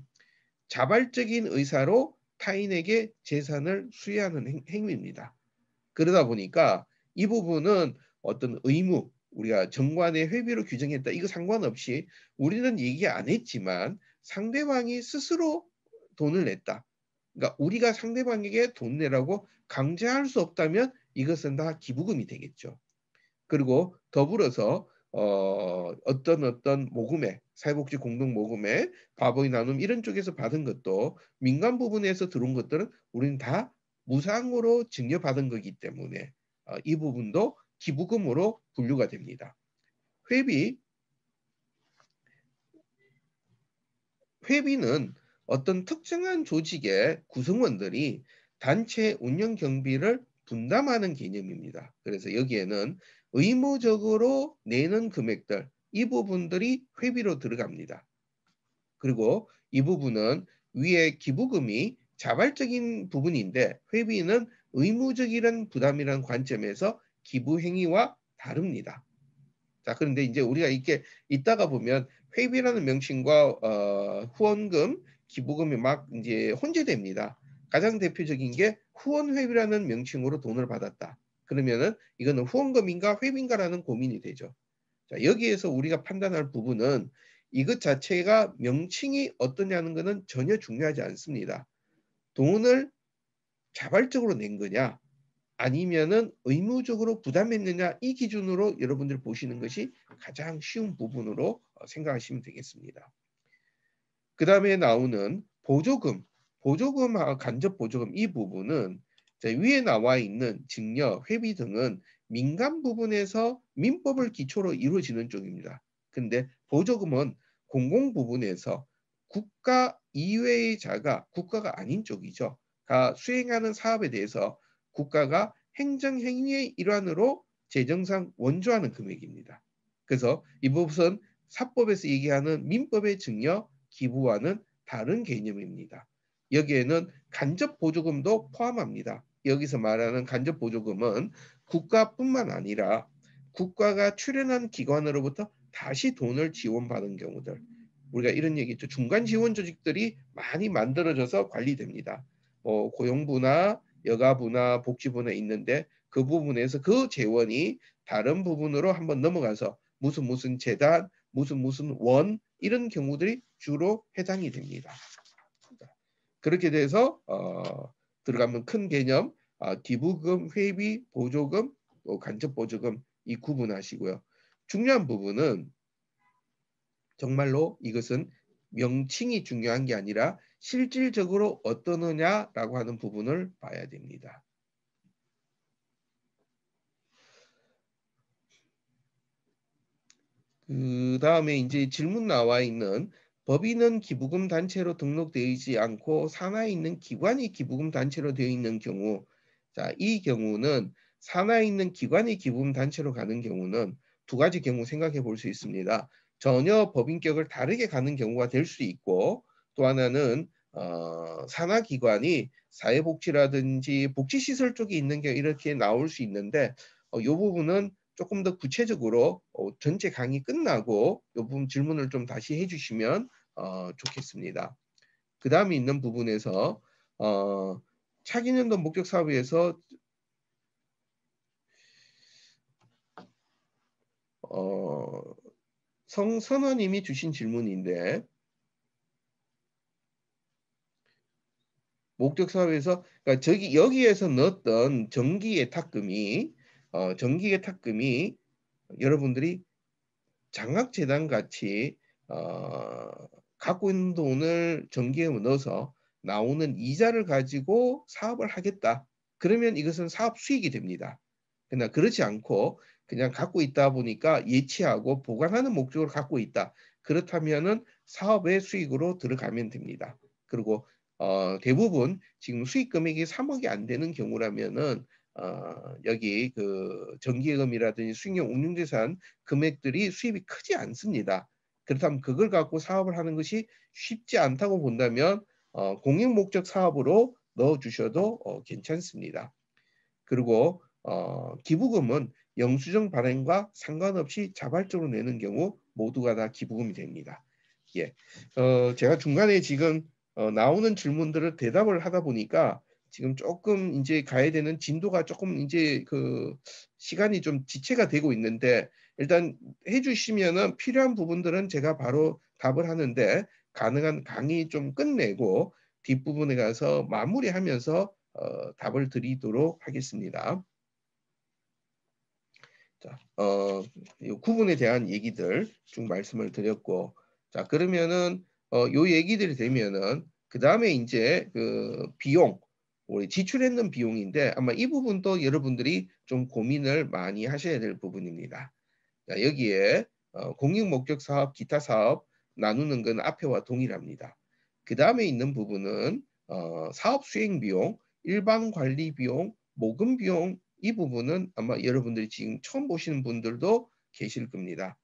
자발적인 의사로 타인에게 재산을 수여하는 행위입니다. 그러다 보니까 이 부분은 어떤 의무, 우리가 정관의 회비로 규정했다. 이거 상관없이 우리는 얘기 안 했지만 상대방이 스스로 돈을 냈다. 그러니까 우리가 상대방에게 돈 내라고 강제할 수 없다면 이것은 다 기부금이 되겠죠. 그리고 더불어서 어떤 모금회, 사회복지 공동 모금회, 과보의 나눔 이런 쪽에서 받은 것도 민간 부분에서 들어온 것들은 우리는 다 무상으로 증여받은 거기 때문에 이 부분도 기부금으로 분류가 됩니다. 회비, 회비는 어떤 특정한 조직의 구성원들이 단체 운영 경비를 분담하는 개념입니다. 그래서 여기에는 의무적으로 내는 금액들, 이 부분들이 회비로 들어갑니다. 그리고 이 부분은 위에 기부금이 자발적인 부분인데 회비는 의무적이라는 부담이라는 관점에서 기부 행위와 다릅니다. 자, 그런데 이제 우리가 이렇게 있다가 보면 회비라는 명칭과 후원금, 기부금이 막 이제 혼재됩니다. 가장 대표적인 게 후원회비라는 명칭으로 돈을 받았다. 그러면은 이거는 후원금인가 회비인가라는 고민이 되죠. 자, 여기에서 우리가 판단할 부분은 이것 자체가 명칭이 어떠냐는 것은 전혀 중요하지 않습니다. 돈을 자발적으로 낸 거냐 아니면은 의무적으로 부담했느냐 이 기준으로 여러분들 보시는 것이 가장 쉬운 부분으로 생각하시면 되겠습니다. 그 다음에 나오는 보조금, 간접보조금 이 부분은 위에 나와 있는 증여, 회비 등은 민간 부분에서 민법을 기초로 이루어지는 쪽입니다. 근데 보조금은 공공 부분에서 국가 이외의 자가 국가가 아닌 쪽이죠. 수행하는 사업에 대해서 국가가 행정행위의 일환으로 재정상 원조하는 금액입니다. 그래서 이 부분은 사법에서 얘기하는 민법의 증여, 기부와는 다른 개념입니다. 여기에는 간접보조금도 포함합니다. 여기서 말하는 간접보조금은 국가뿐만 아니라 국가가 출연한 기관으로부터 다시 돈을 지원받은 경우들. 우리가 이런 얘기 있죠. 중간 지원 조직들이 많이 만들어져서 관리됩니다. 고용부나 여가부나 복지부나 있는데 그 부분에서 그 재원이 다른 부분으로 한번 넘어가서 무슨 재단, 무슨 원 이런 경우들이 주로 해당이 됩니다. 그렇게 돼서 들어가면 큰 개념 기부금, 회비, 보조금, 간접보조금 이 구분하시고요. 중요한 부분은 정말로 이것은 명칭이 중요한 게 아니라 실질적으로 어떠느냐라고 하는 부분을 봐야 됩니다. 그 다음에 이제 질문 나와 있는 법인은 기부금 단체로 등록되어 있지 않고 산하에 있는 기관이 기부금 단체로 되어 있는 경우, 자, 이 경우는 산하에 있는 기관이 기부금 단체로 가는 경우는 두 가지 경우 생각해 볼 수 있습니다. 전혀 법인격을 다르게 가는 경우가 될 수 있고, 또 하나는 산하 기관이 사회복지라든지 복지시설 쪽에 있는 게 이렇게 나올 수 있는데, 이 부분은 조금 더 구체적으로 전체 강의 끝나고 이 부분 질문을 좀 다시 해주시면 좋겠습니다. 그 다음에 있는 부분에서 차기년도 목적 사업에서 성선원님이 주신 질문인데 목적 사업에서 그러니까 여기에서 넣었던 정기예탁금이 여러분들이 장학재단 같이 갖고 있는 돈을 정기에 넣어서 나오는 이자를 가지고 사업을 하겠다. 그러면 이것은 사업 수익이 됩니다. 그러나 그렇지 않고 그냥 갖고 있다 보니까 예치하고 보관하는 목적으로 갖고 있다. 그렇다면은 사업의 수익으로 들어가면 됩니다. 그리고 대부분 지금 수익 금액이 3억이 안 되는 경우라면은 여기 그 정기예금이라든지 수익형 운용재산 금액들이 수입이 크지 않습니다. 그렇다면 그걸 갖고 사업을 하는 것이 쉽지 않다고 본다면 공익 목적 사업으로 넣어주셔도 괜찮습니다. 그리고 기부금은 영수증 발행과 상관없이 자발적으로 내는 경우 모두가 다 기부금이 됩니다. 예, 제가 중간에 지금 나오는 질문들을 대답을 하다 보니까 지금 조금 이제 가야 되는 진도가 조금 이제 그 시간이 좀 지체가 되고 있는데 일단 해주시면은 필요한 부분들은 제가 바로 답을 하는데 가능한 강의 좀 끝내고 뒷부분에 가서 마무리하면서 답을 드리도록 하겠습니다. 자, 이 구분에 대한 얘기들 쭉 말씀을 드렸고, 자, 그러면은 요 얘기들이 되면은 그 다음에 이제 그 비용, 우리 지출했는 비용인데 아마 이 부분도 여러분들이 좀 고민을 많이 하셔야 될 부분입니다. 자, 여기에 공익 목적 사업, 기타 사업 나누는 건 앞에와 동일합니다. 그 다음에 있는 부분은 사업 수행 비용, 일반 관리 비용, 모금 비용 이 부분은 아마 여러분들이 지금 처음 보시는 분들도 계실 겁니다.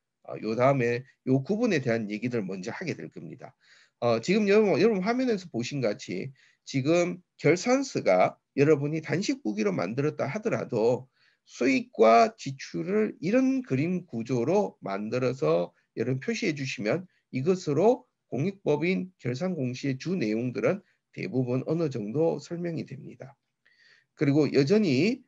요 다음에 요 구분에 대한 얘기들 먼저 하게 될 겁니다. 지금 여러분 화면에서 보신 같이 지금 결산서가 여러분이 단식부기로 만들었다 하더라도 수익과 지출을 이런 그림 구조로 만들어서 여러분 표시해 주시면 이것으로 공익법인 결산 공시의 주 내용들은 대부분 어느 정도 설명이 됩니다. 그리고 여전히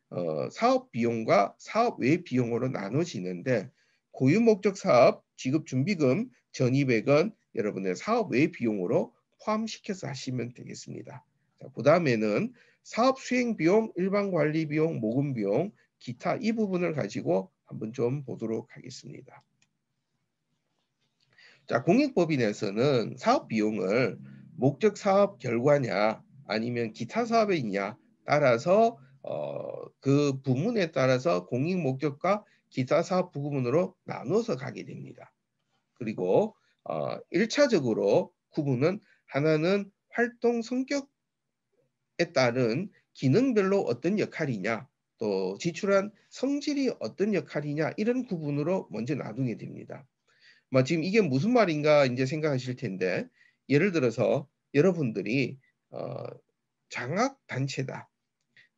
사업 비용과 사업 외 비용으로 나눠지는데 고유 목적 사업 지급 준비금 1,200원 여러분의 사업 외 비용으로 포함시켜서 하시면 되겠습니다. 그 다음에는 사업 수행 비용, 일반 관리 비용, 모금 비용, 기타 이 부분을 가지고 한번 좀 보도록 하겠습니다. 자, 공익법인에서는 사업 비용을 목적 사업 결과냐 아니면 기타 사업에 있냐 따라서 그 부문에 따라서 공익 목적과 기타 사업 부문으로 나눠서 가게 됩니다. 그리고 1차적으로 구분은 하나는 활동 성격에 따른 기능별로 어떤 역할이냐 또 지출한 성질이 어떤 역할이냐 이런 구분으로 먼저 나누게 됩니다. 지금 이게 무슨 말인가 이제 생각하실 텐데 예를 들어서 여러분들이 장학 단체다.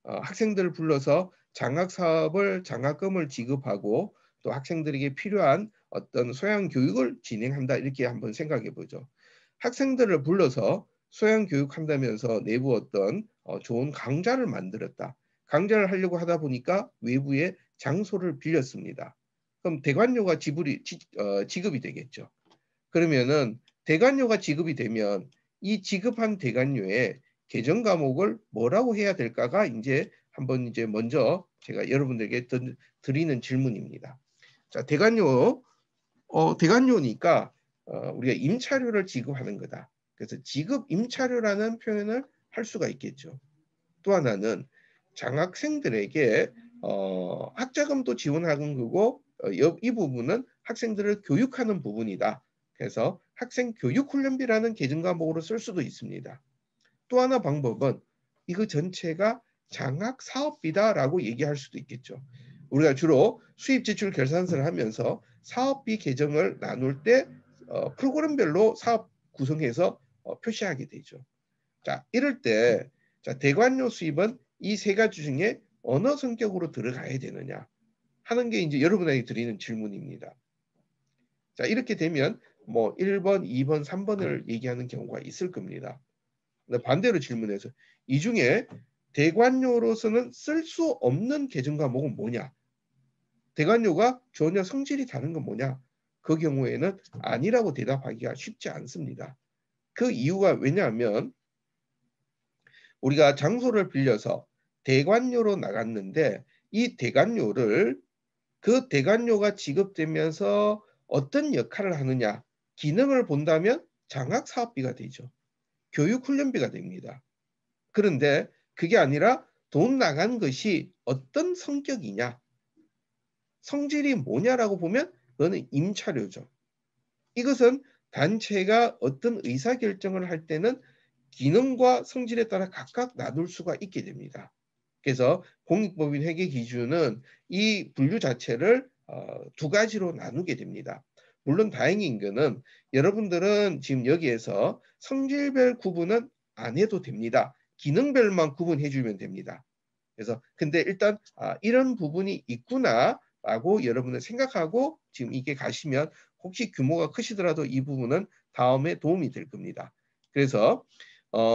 학생들을 불러서 장학 사업을 장학금을 지급하고 또 학생들에게 필요한 어떤 소양 교육을 진행한다 이렇게 한번 생각해 보죠. 학생들을 불러서 소양 교육한다면서 내부 어떤 좋은 강좌를 만들었다. 강좌를 하려고 하다 보니까 외부에 장소를 빌렸습니다. 그럼 대관료가 지급이 되겠죠. 그러면은 대관료가 지급이 되면 이 지급한 대관료에 개정 과목을 뭐라고 해야 될까가 이제 한번 이제 먼저 제가 여러분들에게 드리는 질문입니다. 자, 대관료니까 우리가 임차료를 지급하는 거다. 그래서 지급 임차료라는 표현을 할 수가 있겠죠. 또 하나는 장학생들에게 학자금도 지원하는 거고 이 부분은 학생들을 교육하는 부분이다. 그래서 학생 교육 훈련비라는 계정 과목으로 쓸 수도 있습니다. 또 하나 방법은 이거 전체가 장학 사업비다라고 얘기할 수도 있겠죠. 우리가 주로 수입 지출 결산서를 하면서 사업비 계정을 나눌 때 프로그램별로 사업 구성해서 표시하게 되죠. 자, 이럴 때 대관료 수입은 이 세 가지 중에 어느 성격으로 들어가야 되느냐 하는 게 이제 여러분에게 드리는 질문입니다. 자, 이렇게 되면 뭐 1번, 2번, 3번을 얘기하는 경우가 있을 겁니다. 반대로 질문해서 이 중에 대관료로서는 쓸 수 없는 계정 과목은 뭐냐? 대관료가 전혀 성질이 다른 건 뭐냐? 그 경우에는 아니라고 대답하기가 쉽지 않습니다. 그 이유가 왜냐하면 우리가 장소를 빌려서 대관료로 나갔는데 이 대관료를 그 대관료가 지급되면서 어떤 역할을 하느냐 기능을 본다면 장학사업비가 되죠. 교육훈련비가 됩니다. 그런데 그게 아니라 돈 나간 것이 어떤 성격이냐 성질이 뭐냐라고 보면 그거는 임차료죠. 이것은 단체가 어떤 의사결정을 할 때는 기능과 성질에 따라 각각 나눌 수가 있게 됩니다. 그래서 공익법인 회계 기준은 이 분류 자체를 두 가지로 나누게 됩니다. 물론 다행인 것은 여러분들은 지금 여기에서 성질별 구분은 안 해도 됩니다. 기능별만 구분해 주면 됩니다. 그래서 근데 일단 이런 부분이 있구나라고 여러분은 생각하고 지금 이게 가시면 혹시 규모가 크시더라도 이 부분은 다음에 도움이 될 겁니다. 그래서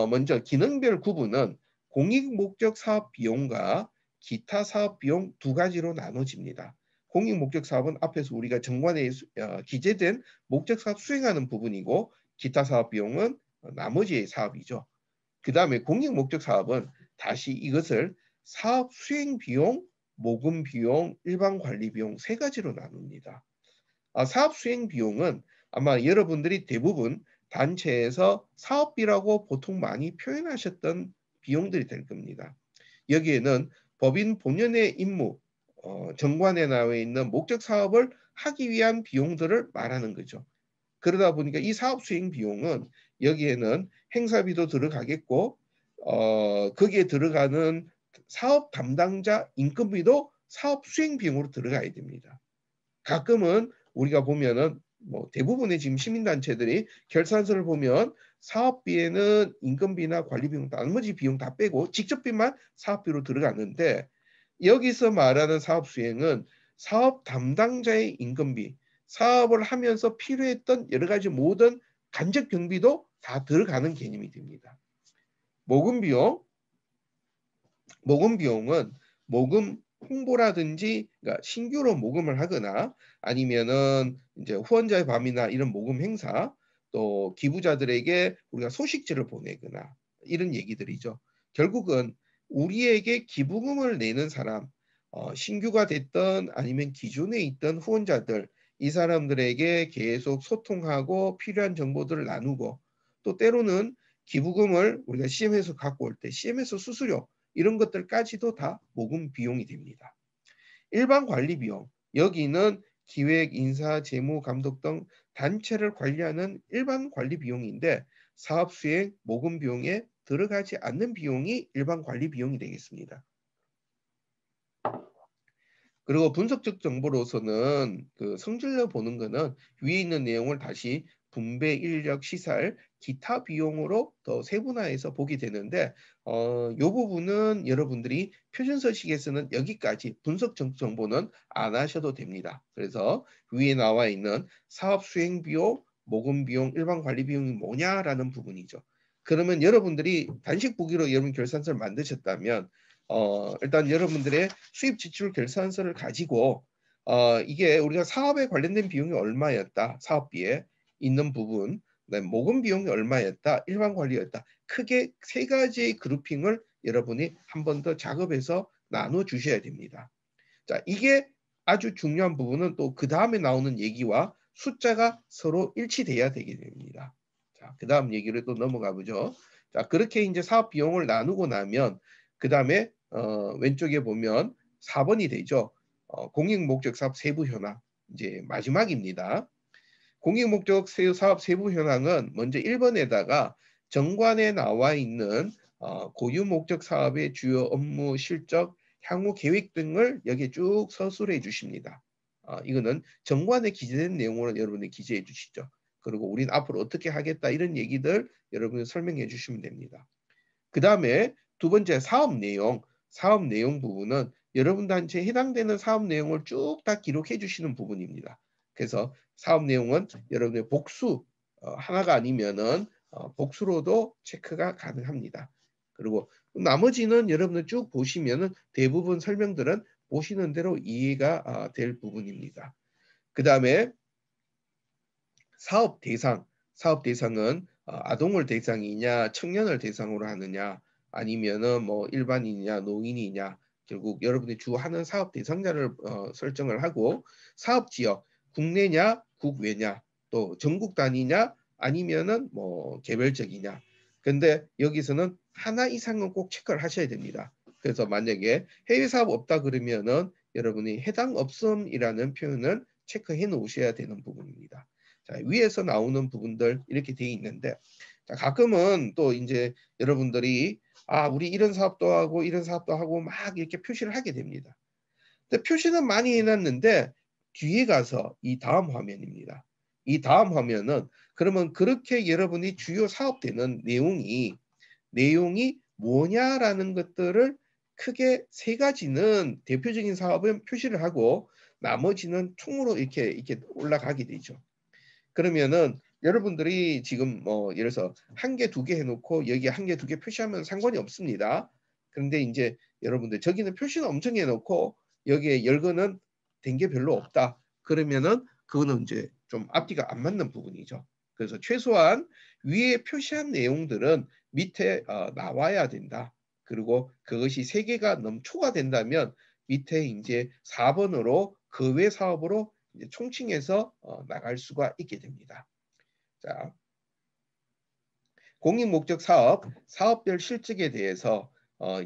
먼저 기능별 구분은 공익 목적 사업 비용과 기타 사업 비용 두 가지로 나눠집니다. 공익 목적 사업은 앞에서 우리가 정관에 기재된 목적 사업 수행하는 부분이고 기타 사업 비용은 나머지의 사업이죠. 그 다음에 공익 목적 사업은 다시 이것을 사업 수행 비용, 모금 비용, 일반 관리 비용 세 가지로 나눕니다. 사업 수행 비용은 아마 여러분들이 대부분 단체에서 사업비라고 보통 많이 표현하셨던 비용들이 될 겁니다. 여기에는 법인 본연의 임무, 정관에 나와 있는 목적 사업을 하기 위한 비용들을 말하는 거죠. 그러다 보니까 이 사업 수행 비용은 여기에는 행사비도 들어가겠고 거기에 들어가는 사업 담당자 인건비도 사업 수행 비용으로 들어가야 됩니다. 가끔은 우리가 보면은 뭐 대부분의 지금 시민단체들이 결산서를 보면 사업비에는 인건비나 관리비용 나머지 비용 다 빼고 직접비만 사업비로 들어가는데 여기서 말하는 사업 수행은 사업 담당자의 인건비, 사업을 하면서 필요했던 여러 가지 모든 간접 경비도 다 들어가는 개념이 됩니다. 모금 비용, 모금 비용은 모금 홍보라든지 그러니까 신규로 모금을 하거나 아니면은 이제 후원자의 밤이나 이런 모금 행사 또 기부자들에게 우리가 소식지를 보내거나 이런 얘기들이죠. 결국은 우리에게 기부금을 내는 사람 신규가 됐던 아니면 기존에 있던 후원자들 이 사람들에게 계속 소통하고 필요한 정보들을 나누고 또 때로는 기부금을 우리가 CM에서 갖고 올 때 CM에서 수수료 이런 것들까지도 다 모금 비용이 됩니다. 일반 관리 비용 여기는 기획, 인사, 재무, 감독 등 단체를 관리하는 일반 관리 비용인데 사업 수행, 모금 비용에 들어가지 않는 비용이 일반 관리 비용이 되겠습니다. 그리고 분석적 정보로서는 그 성질러 보는 거는 위에 있는 내용을 다시 분배, 인력, 시설, 기타 비용으로 더 세분화해서 보게 되는데 요 부분은 여러분들이 표준서식에서는 여기까지 분석적 정보는 안 하셔도 됩니다. 그래서 위에 나와 있는 사업 수행 비용, 모금 비용, 일반 관리 비용이 뭐냐라는 부분이죠. 그러면 여러분들이 단식 보기로 여러분 결산서를 만드셨다면 일단 여러분들의 수입 지출 결산서를 가지고 이게 우리가 사업에 관련된 비용이 얼마였다. 사업비에 있는 부분. 그다음에 모금 비용이 얼마였다. 일반 관리였다. 크게 세 가지의 그룹핑을 여러분이 한 번 더 작업해서 나눠 주셔야 됩니다. 자, 이게 아주 중요한 부분은 또 그 다음에 나오는 얘기와 숫자가 서로 일치돼야 되게 됩니다. 자, 그 다음 얘기를 또 넘어가 보죠. 자, 그렇게 이제 사업 비용을 나누고 나면 그 다음에 왼쪽에 보면 4번이 되죠. 공익 목적 사업 세부 현황 이제 마지막입니다. 공익 목적 사업 세부 현황은 먼저 1번에다가 정관에 나와 있는 고유 목적 사업의 주요 업무 실적 향후 계획 등을 여기에 쭉 서술해 주십니다. 이거는 정관에 기재된 내용으로 여러분이 기재해 주시죠. 그리고 우린 앞으로 어떻게 하겠다 이런 얘기들 여러분이 설명해 주시면 됩니다. 그 다음에 두 번째 사업 내용 부분은 여러분 단체에 해당되는 사업 내용을 쭉 다 기록해 주시는 부분입니다. 그래서 사업 내용은 여러분의 복수 하나가 아니면은 복수로도 체크가 가능합니다. 그리고 나머지는 여러분들 쭉 보시면은 대부분 설명들은 보시는 대로 이해가 될 부분입니다. 그 다음에 사업 대상은 아동을 대상이냐, 청년을 대상으로 하느냐, 아니면은 뭐 일반인이냐, 노인이냐, 결국 여러분이 주 하는 사업 대상자를 설정을 하고 사업 지역 국내냐, 국외냐, 또 전국 단위냐, 아니면은 뭐 개별적이냐. 근데 여기서는 하나 이상은 꼭 체크를 하셔야 됩니다. 그래서 만약에 해외 사업 없다 그러면은 여러분이 해당 없음이라는 표현을 체크해 놓으셔야 되는 부분입니다. 자, 위에서 나오는 부분들 이렇게 돼 있는데 자, 가끔은 또 이제 여러분들이 우리 이런 사업도 하고 이런 사업도 하고 막 이렇게 표시를 하게 됩니다. 근데 표시는 많이 해놨는데 뒤에 가서 이 다음 화면입니다. 이 다음 화면은 그러면 그렇게 여러분이 주요 사업되는 내용이 뭐냐라는 것들을 크게 세 가지는 대표적인 사업은 표시를 하고 나머지는 총으로 이렇게 올라가게 되죠. 그러면은 여러분들이 지금 뭐 예를 들어서 한 개, 두 개 해놓고 여기 한 개, 두 개 표시하면 상관이 없습니다. 그런데 이제 여러분들 저기는 표시는 엄청 해놓고 여기에 열거는 된 게 별로 없다. 그러면은 그거는 이제 좀 앞뒤가 안 맞는 부분이죠. 그래서 최소한 위에 표시한 내용들은 밑에 나와야 된다. 그리고 그것이 세 개가 초과된다면 밑에 이제 4번으로 그 외 사업으로 이제 총칭해서 나갈 수가 있게 됩니다. 자, 공익 목적 사업별 실적에 대해서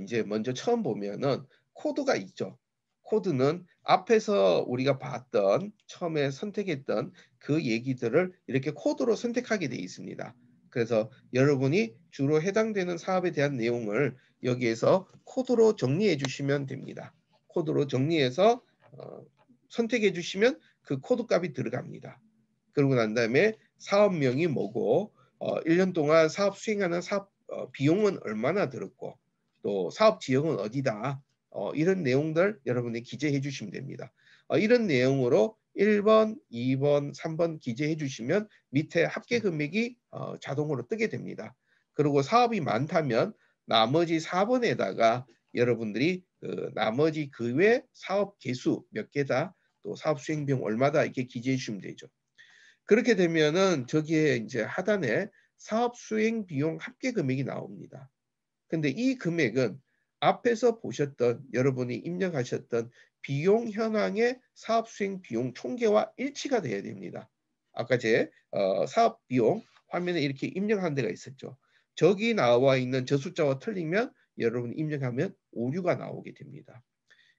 이제 먼저 처음 보면은 코드가 있죠. 코드는 앞에서 우리가 봤던 처음에 선택했던 그 얘기들을 이렇게 코드로 선택하게 되어 있습니다. 그래서 여러분이 주로 해당되는 사업에 대한 내용을 여기에서 코드로 정리해 주시면 됩니다. 코드로 정리해서 선택해 주시면 그 코드 값이 들어갑니다. 그러고 난 다음에 사업명이 뭐고 1년 동안 사업 수행하는 사업 비용은 얼마나 들었고 또 사업 지역은 어디다 이런 내용들 여러분이 기재해 주시면 됩니다. 이런 내용으로 1번, 2번, 3번 기재해 주시면 밑에 합계 금액이 자동으로 뜨게 됩니다. 그리고 사업이 많다면 나머지 4번에다가 여러분들이 나머지 그 외 사업 개수 몇 개다, 또 사업 수행 비용 얼마다 이렇게 기재해 주시면 되죠. 그렇게 되면은 저기에 이제 하단에 사업 수행 비용 합계 금액이 나옵니다. 근데 이 금액은 앞에서 보셨던 여러분이 입력하셨던 비용 현황의 사업 수행 비용 총계와 일치가 돼야 됩니다. 아까 제 사업 비용 화면에 이렇게 입력한 데가 있었죠. 저기 나와 있는 저 숫자와 틀리면 여러분이 입력하면 오류가 나오게 됩니다.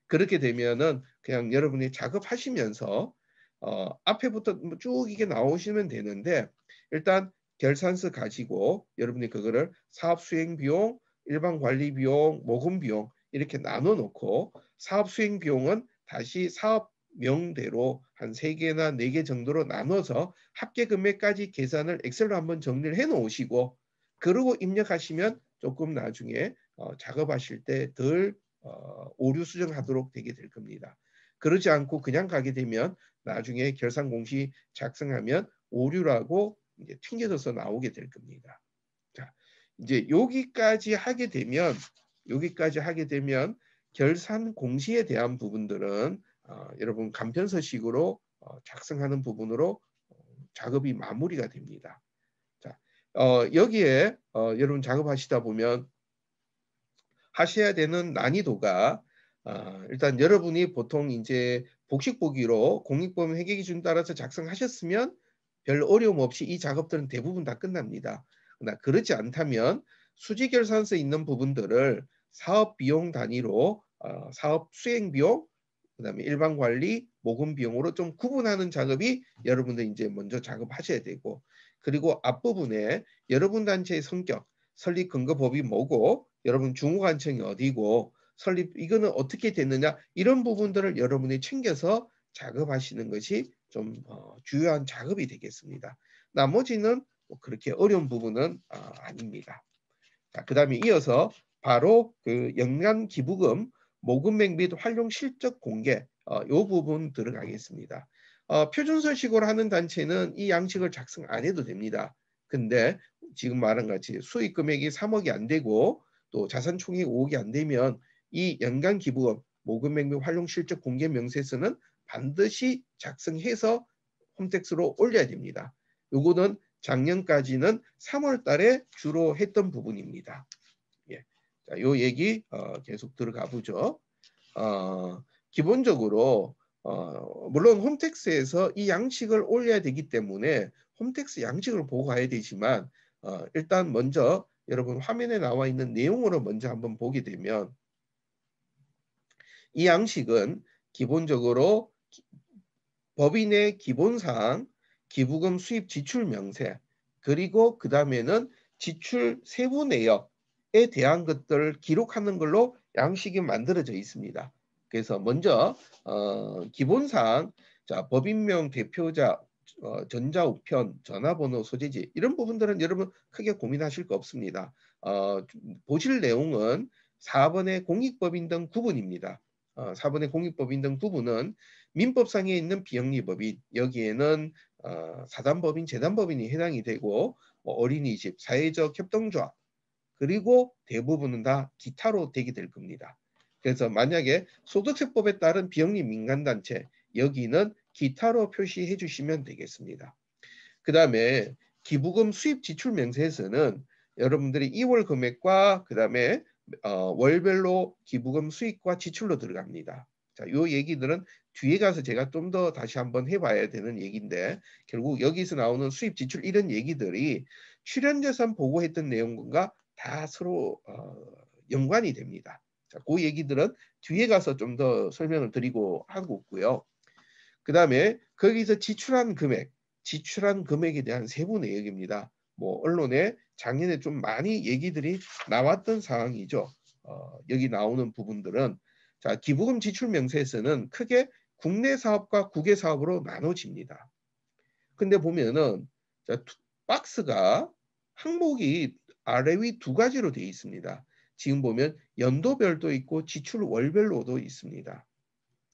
그렇게 되면은 그냥 여러분이 작업하시면서 앞에부터 쭉 이게 나오시면 되는데, 일단 결산서 가지고 여러분이 그거를 사업 수행 비용, 일반 관리 비용, 모금 비용 이렇게 나눠 놓고, 사업 수행 비용은 다시 사업명대로 한 3개나 4개 정도로 나눠서 합계 금액까지 계산을 엑셀로 한번 정리를 해 놓으시고, 그러고 입력하시면 조금 나중에 작업하실 때덜 오류 수정하도록 되게 될 겁니다. 그러지 않고 그냥 가게 되면 나중에 결산 공시 작성하면 오류라고 이제 튕겨져서 나오게 될 겁니다. 자, 이제 여기까지 하게 되면 결산 공시에 대한 부분들은 여러분 간편서식으로 작성하는 부분으로 작업이 마무리가 됩니다. 자, 여기에 여러분 작업하시다 보면 하셔야 되는 난이도가, 일단 여러분이 보통 이제 복식보기로 공익법인 회계기준 따라서 작성하셨으면 별 어려움 없이 이 작업들은 대부분 다 끝납니다. 그러나 그렇지 않다면 수지결산서에 있는 부분들을 사업 비용 단위로 사업 수행 비용, 그다음에 일반 관리, 모금 비용으로 좀 구분하는 작업이 여러분들 이제 먼저 작업하셔야 되고, 그리고 앞부분에 여러분 단체의 성격, 설립 근거 법이 뭐고, 여러분 중후관청이 어디고, 설립 이거는 어떻게 됐느냐, 이런 부분들을 여러분이 챙겨서 작업하시는 것이 좀 주요한 작업이 되겠습니다. 나머지는 뭐 그렇게 어려운 부분은 아닙니다. 자, 그다음에 이어서 바로 그 연간 기부금 모금액 및 활용 실적 공개, 이 부분 들어가겠습니다. 표준서식으로 하는 단체는 이 양식을 작성 안 해도 됩니다. 근데 지금 말한 같이 수익 금액이 3억이 안 되고 또 자산 총액 5억이 안 되면 이 연간 기부금 모금액 및 활용 실적 공개 명세서는 반드시 작성해서 홈택스로 올려야 됩니다. 요거는 작년까지는 3월 달에 주로 했던 부분입니다. 예. 자, 요 얘기 계속 들어가 보죠. 기본적으로 물론 홈택스에서 이 양식을 올려야 되기 때문에 홈택스 양식을 보고 가야 되지만, 일단 먼저 여러분 화면에 나와 있는 내용으로 먼저 한번 보게 되면, 이 양식은 기본적으로 법인의 기본사항, 기부금 수입 지출 명세, 그리고 그 다음에는 지출 세부 내역에 대한 것들을 기록하는 걸로 양식이 만들어져 있습니다. 그래서 먼저 기본사항, 자, 법인명, 대표자, 전자우편, 전화번호, 소재지 이런 부분들은 여러분 크게 고민하실 거 없습니다. 보실 내용은 4번의 공익법인 등 구분입니다. 4번의 공익법인 등 구분은 민법상에 있는 비영리법인, 여기에는 사단법인, 재단법인이 해당이 되고, 어린이집, 사회적 협동조합, 그리고 대부분은 다 기타로 되게 될 겁니다. 그래서 만약에 소득세법에 따른 비영리 민간단체, 여기는 기타로 표시해 주시면 되겠습니다. 그 다음에 기부금 수입 지출 명세에서는 여러분들이 2월 금액과 그 다음에 월별로 기부금 수익과 지출로 들어갑니다. 자, 요 얘기들은 뒤에 가서 제가 좀 더 다시 한번 해봐야 되는 얘기인데, 결국 여기서 나오는 수입 지출 이런 얘기들이 출연재산 보고했던 내용과 다 서로 연관이 됩니다. 자, 그 얘기들은 뒤에 가서 좀 더 설명을 드리고 하고 있고요. 그 다음에 거기서 지출한 금액에 대한 세부 내역입니다. 뭐 언론에 작년에 좀 많이 얘기들이 나왔던 상황이죠. 여기 나오는 부분들은, 자, 기부금 지출 명세에서는 크게 국내 사업과 국외 사업으로 나눠집니다. 근데 보면은, 자, 박스가 항목이 아래 위 두 가지로 되어 있습니다. 지금 보면 연도별도 있고 지출 월별로도 있습니다.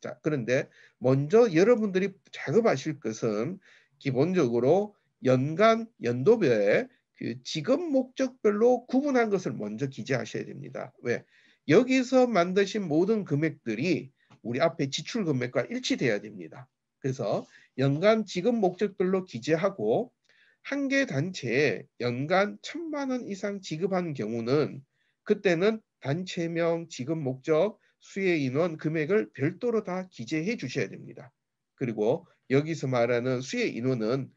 자, 그런데 먼저 여러분들이 작업하실 것은 기본적으로 연도별에 그 직업 목적별로 구분한 것을 먼저 기재하셔야 됩니다. 왜? 여기서 만드신 모든 금액들이 우리 앞에 지출 금액과 일치돼야 됩니다. 그래서 연간 지급 목적별로 기재하고 한 개 단체에 연간 1,000만 원 이상 지급한 경우는 그때는 단체명, 지급 목적, 수혜 인원, 금액을 별도로 다 기재해 주셔야 됩니다. 그리고 여기서 말하는 수혜 인원은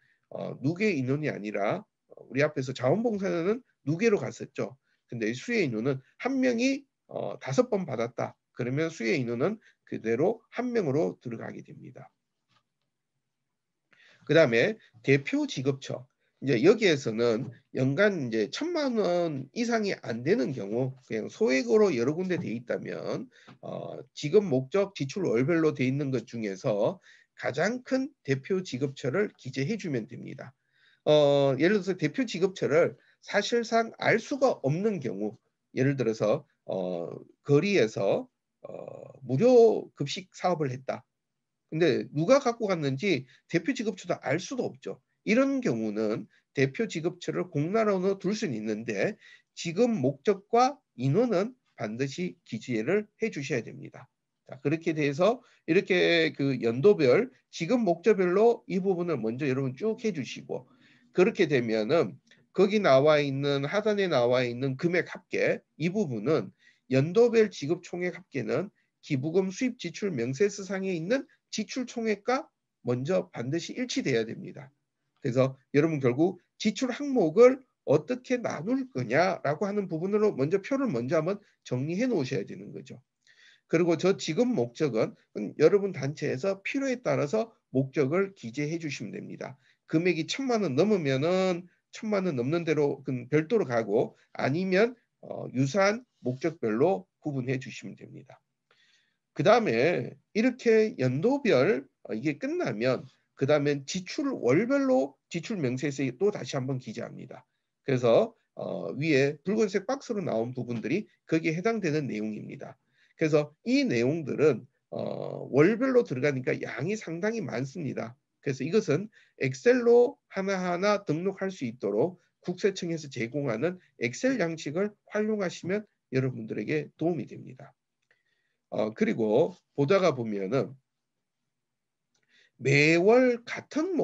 누계 인원이 아니라 우리 앞에서 자원봉사자는 누계로 갔었죠. 근데 수혜 인원은 한 명이 5번 받았다. 그러면 수혜 인원은 그대로 한 명으로 들어가게 됩니다. 그 다음에 대표 지급처. 이제 여기에서는 연간 이제 1,000만 원 이상이 안 되는 경우 그냥 소액으로 여러 군데 돼 있다면 지급 목적 지출 월별로 돼 있는 것 중에서 가장 큰 대표 지급처를 기재해 주면 됩니다. 예를 들어서 대표 지급처를 사실상 알 수가 없는 경우 예를 들어서 거리에서 무료 급식 사업을 했다. 근데 누가 갖고 갔는지 대표 지급처도 알 수도 없죠. 이런 경우는 대표 지급처를 공란으로 둘 수는 있는데 지급 목적과 인원은 반드시 기재를 해 주셔야 됩니다. 자, 그렇게 돼서 이렇게 그 연도별 지급 목적별로 이 부분을 먼저 여러분 쭉 해주시고 그렇게 되면은 거기 나와 있는 하단에 나와 있는 금액 합계 이 부분은 연도별 지급 총액 합계는 기부금 수입 지출 명세서상에 있는 지출 총액과 먼저 반드시 일치돼야 됩니다. 그래서 여러분 결국 지출 항목을 어떻게 나눌 거냐라고 하는 부분으로 먼저 표를 먼저 한번 정리해 놓으셔야 되는 거죠. 그리고 저 지급 목적은 여러분 단체에서 필요에 따라서 목적을 기재해 주시면 됩니다. 금액이 1,000만 원 넘으면은 1,000만 원 넘는 대로 별도로 가고 아니면 유사한 목적별로 구분해 주시면 됩니다. 그 다음에 이렇게 연도별 이게 끝나면 그 다음에 지출 월별로 지출 명세서에 또 다시 한번 기재합니다. 그래서 위에 붉은색 박스로 나온 부분들이 거기에 해당되는 내용입니다. 그래서 이 내용들은 월별로 들어가니까 양이 상당히 많습니다. 그래서 이것은 엑셀로 하나하나 등록할 수 있도록 국세청에서 제공하는 엑셀 양식을 활용하시면 여러분들에게 도움이 됩니다. 그리고 보다가 보면은 매월 같은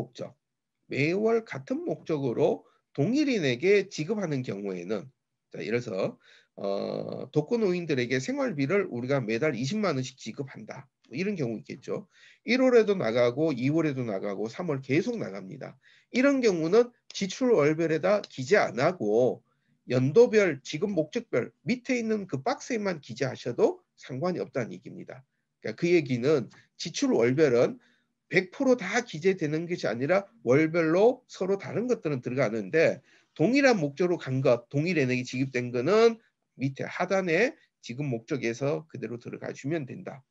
목적으로 동일인에게 지급하는 경우에는 자, 예를 들어서 독거노인들에게 생활비를 우리가 매달 20만 원씩 지급한다. 뭐 이런 경우 있겠죠. 1월에도 나가고 2월에도 나가고 3월 계속 나갑니다. 이런 경우는 지출 월별에다 기재 안 하고 연도별, 지급 목적별 밑에 있는 그 박스에만 기재하셔도 상관이 없다는 얘기입니다. 그러니까 그 얘기는 지출 월별은 100%다 기재되는 것이 아니라 월별로 서로 다른 것들은 들어가는데 동일한 목적으로 간 것, 동일은행이 지급된 거는 밑에 하단에 지급 목적에서 그대로 들어가주면 된다.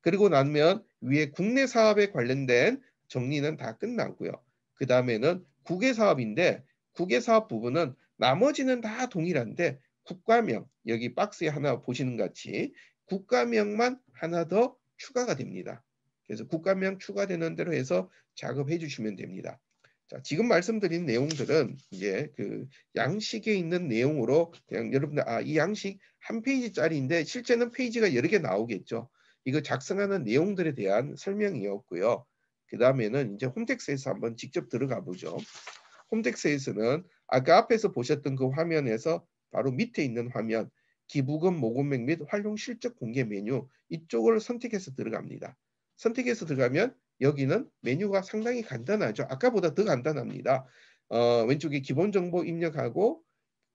그리고 나면 위에 국내 사업에 관련된 정리는 다 끝나고요. 그 다음에는 국외 사업인데 국외 사업 부분은 나머지는 다 동일한데 국가명 여기 박스에 하나 보시는 같이 국가명만 하나 더 추가가 됩니다. 그래서 국가명 추가되는 대로 해서 작업해 주시면 됩니다. 자, 지금 말씀드린 내용들은 이제 그 양식에 있는 내용으로 그냥 여러분들 이 양식 한 페이지짜리인데 실제는 페이지가 여러 개 나오겠죠. 이거 작성하는 내용들에 대한 설명이었고요. 그 다음에는 이제 홈택스에서 한번 직접 들어가 보죠. 홈택스에서는 아까 앞에서 보셨던 그 화면에서 바로 밑에 있는 화면 기부금 모금액 및 활용 실적 공개 메뉴 이쪽을 선택해서 들어갑니다. 선택해서 들어가면 여기는 메뉴가 상당히 간단하죠. 아까보다 더 간단합니다. 왼쪽에 기본 정보 입력하고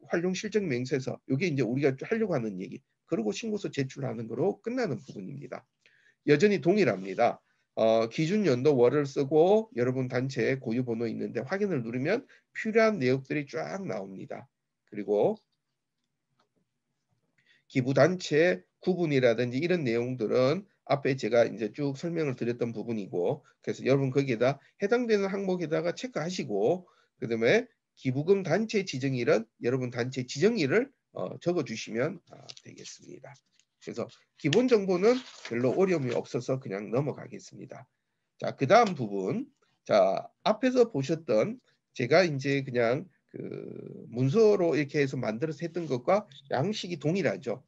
활용 실적 명세서 이게 이제 우리가 하려고 하는 얘기. 그리고 신고서 제출하는 거로 끝나는 부분입니다. 여전히 동일합니다. 기준 연도 월을 쓰고 여러분 단체에 고유 번호 있는데 확인을 누르면 필요한 내역들이 쫙 나옵니다. 그리고 기부 단체 구분이라든지 이런 내용들은 앞에 제가 이제 쭉 설명을 드렸던 부분이고 그래서 여러분 거기에다 해당되는 항목에다가 체크하시고 그다음에 기부금 단체 지정일은 여러분 단체 지정일을 적어주시면 되겠습니다. 그래서 기본 정보는 별로 어려움이 없어서 그냥 넘어가겠습니다. 자, 그 다음 부분. 자, 앞에서 보셨던 제가 이제 그냥 그 문서로 이렇게 해서 만들어서 했던 것과 양식이 동일하죠.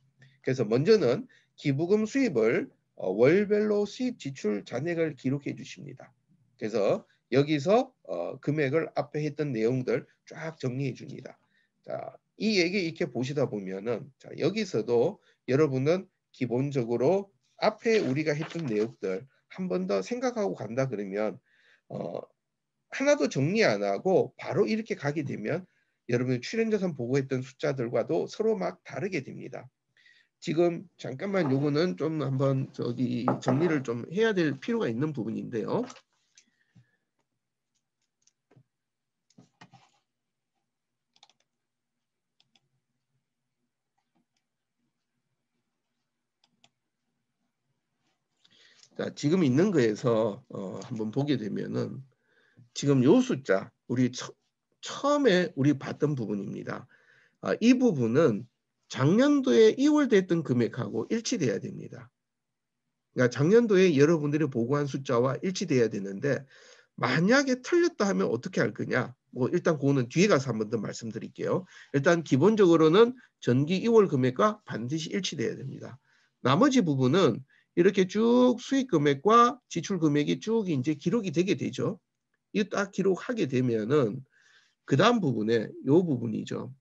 그래서 먼저는 기부금 수입을 월별로 수입 지출 잔액을 기록해 주십니다. 그래서 여기서 금액을 앞에 했던 내용들 쫙 정리해 줍니다. 자, 이 얘기 이렇게 보시다 보면은 자, 여기서도 여러분은 기본적으로 앞에 우리가 했던 내용들 한 번 더 생각하고 간다 그러면 하나도 정리 안 하고 바로 이렇게 가게 되면 여러분이 출연자산 보고했던 숫자들과도 서로 막 다르게 됩니다. 지금 잠깐만 요거는 좀 한번 저기 정리를 좀 해야 될 필요가 있는 부분인데요. 자, 지금 있는 거에서 한번 보게 되면은 지금 요 숫자 우리 처음에 우리 봤던 부분입니다. 이 부분은 작년도에 2월 됐던 금액하고 일치돼야 됩니다. 그러니까 작년도에 여러분들이 보고한 숫자와 일치돼야 되는데 만약에 틀렸다 하면 어떻게 할 거냐? 뭐 일단 그거는 뒤에 가서 한 번 더 말씀드릴게요. 일단 기본적으로는 전기 2월 금액과 반드시 일치돼야 됩니다. 나머지 부분은 이렇게 쭉 수익 금액과 지출 금액이 쭉 이제 기록이 되게 되죠. 이거 딱 기록하게 되면은 그 다음 부분에 요 부분이죠.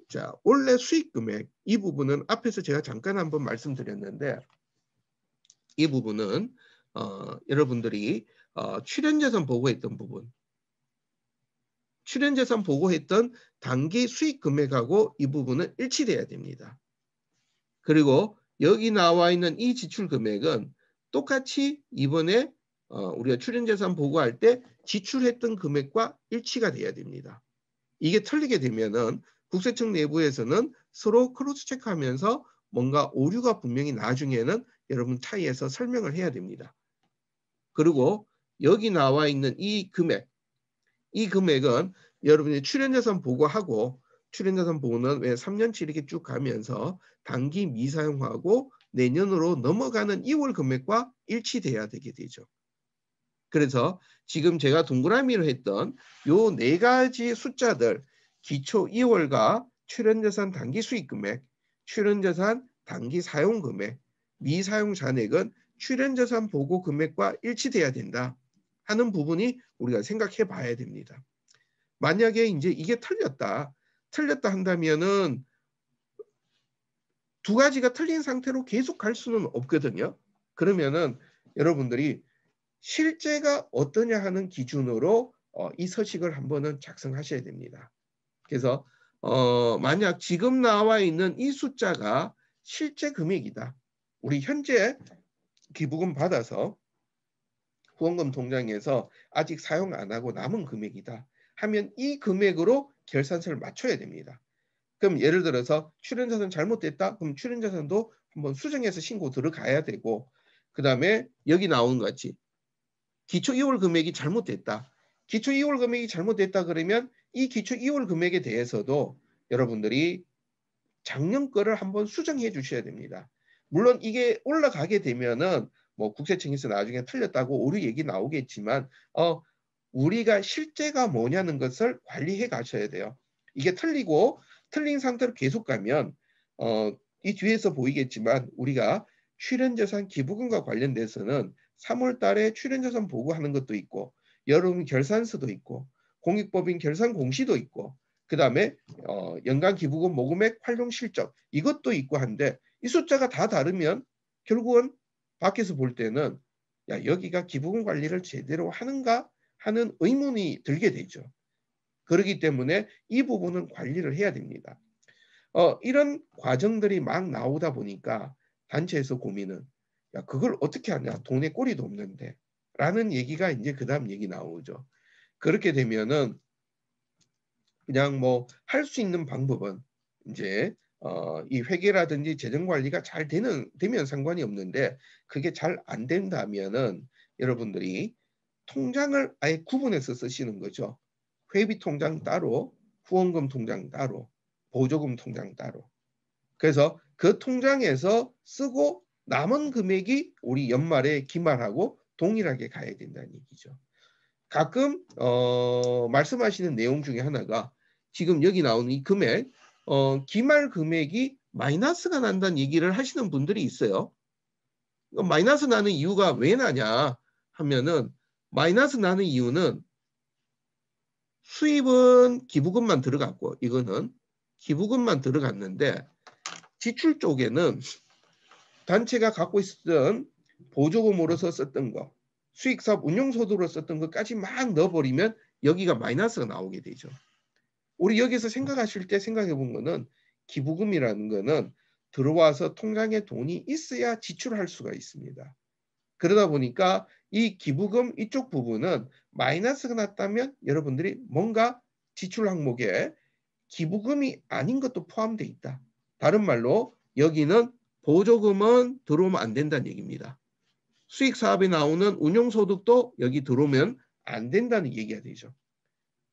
자, 원래 수익 금액 이 부분은 앞에서 제가 잠깐 한번 말씀드렸는데 이 부분은 여러분들이 출연재산 보고했던 부분, 출연재산 보고했던 단기 수익 금액하고 이 부분은 일치돼야 됩니다. 그리고 여기 나와 있는 이 지출 금액은 똑같이 이번에 우리가 출연재산 보고할 때 지출했던 금액과 일치가 돼야 됩니다. 이게 틀리게 되면은 국세청 내부에서는 서로 크로스 체크하면서 뭔가 오류가 분명히 나중에는 여러분 차이에서 설명을 해야 됩니다. 그리고 여기 나와 있는 이 금액은 여러분이 출연자산 보고하고 출연자산 보고는 왜 3년치 이렇게 쭉 가면서 단기 미사용하고 내년으로 넘어가는 2월 금액과 일치돼야 되게 되죠. 그래서 지금 제가 동그라미로 했던 요 네 가지 숫자들 기초 2월과 출연자산 단기 수익금액, 출연자산 단기 사용금액, 미사용 잔액은 출연자산 보고 금액과 일치돼야 된다 하는 부분이 우리가 생각해 봐야 됩니다. 만약에 이제 이게 틀렸다 한다면은 두 가지가 틀린 상태로 계속 갈 수는 없거든요. 그러면은 여러분들이 실제가 어떠냐 하는 기준으로 이 서식을 한번은 작성하셔야 됩니다. 그래서 만약 지금 나와 있는 이 숫자가 실제 금액이다. 우리 현재 기부금 받아서 후원금 통장에서 아직 사용 안 하고 남은 금액이다 하면 이 금액으로 결산서를 맞춰야 됩니다. 그럼 예를 들어서 출연자산 잘못됐다? 그럼 출연자산도 한번 수정해서 신고 들어가야 되고 그 다음에 여기 나오는 것 같이 기초 2월 금액이 잘못됐다. 기초 2월 금액이 잘못됐다 그러면 이 기초 2월 금액에 대해서도 여러분들이 작년 거를 한번 수정해 주셔야 됩니다. 물론 이게 올라가게 되면은 뭐 국세청에서 나중에 틀렸다고 오류 얘기 나오겠지만 우리가 실제가 뭐냐는 것을 관리해 가셔야 돼요. 이게 틀린 상태로 계속 가면 이 뒤에서 보이겠지만 우리가 출연재산 기부금과 관련돼서는 3월 달에 출연재산 보고하는 것도 있고 여름 결산서도 있고 공익법인 결산 공시도 있고 그 다음에 연간 기부금 모금액 활용 실적 이것도 있고 한데 이 숫자가 다 다르면 결국은 밖에서 볼 때는 야 여기가 기부금 관리를 제대로 하는가 하는 의문이 들게 되죠. 그렇기 때문에 이 부분은 관리를 해야 됩니다. 이런 과정들이 막 나오다 보니까 단체에서 고민은 야 그걸 어떻게 하냐 돈에 꼬리도 없는데 라는 얘기가 이제 그 다음 얘기 나오죠. 그렇게 되면은 그냥 뭐 할 수 있는 방법은 이제 이 회계라든지 재정 관리가 잘 되면 상관이 없는데 그게 잘 안 된다면은 여러분들이 통장을 아예 구분해서 쓰시는 거죠. 회비 통장 따로, 후원금 통장 따로, 보조금 통장 따로. 그래서 그 통장에서 쓰고 남은 금액이 우리 연말에 기말하고 동일하게 가야 된다는 얘기죠. 가끔 말씀하시는 내용 중에 하나가 지금 여기 나오는 이 금액 기말 금액이 마이너스가 난다는 얘기를 하시는 분들이 있어요. 마이너스 나는 이유가 왜 나냐 하면은 마이너스 나는 이유는 수입은 기부금만 들어갔고 이거는 기부금만 들어갔는데 지출 쪽에는 단체가 갖고 있었던 보조금으로서 썼던 거, 수익사업 운용소득으로 썼던 것까지 막 넣어버리면 여기가 마이너스가 나오게 되죠. 우리 여기서 생각하실 때 생각해 본 거는 기부금이라는 거는 들어와서 통장에 돈이 있어야 지출할 수가 있습니다. 그러다 보니까 이 기부금 이쪽 부분은 마이너스가 났다면 여러분들이 뭔가 지출 항목에 기부금이 아닌 것도 포함되어 있다. 다른 말로 여기는 보조금은 들어오면 안 된다는 얘기입니다. 수익 사업에 나오는 운용소득도 여기 들어오면 안 된다는 얘기가 되죠.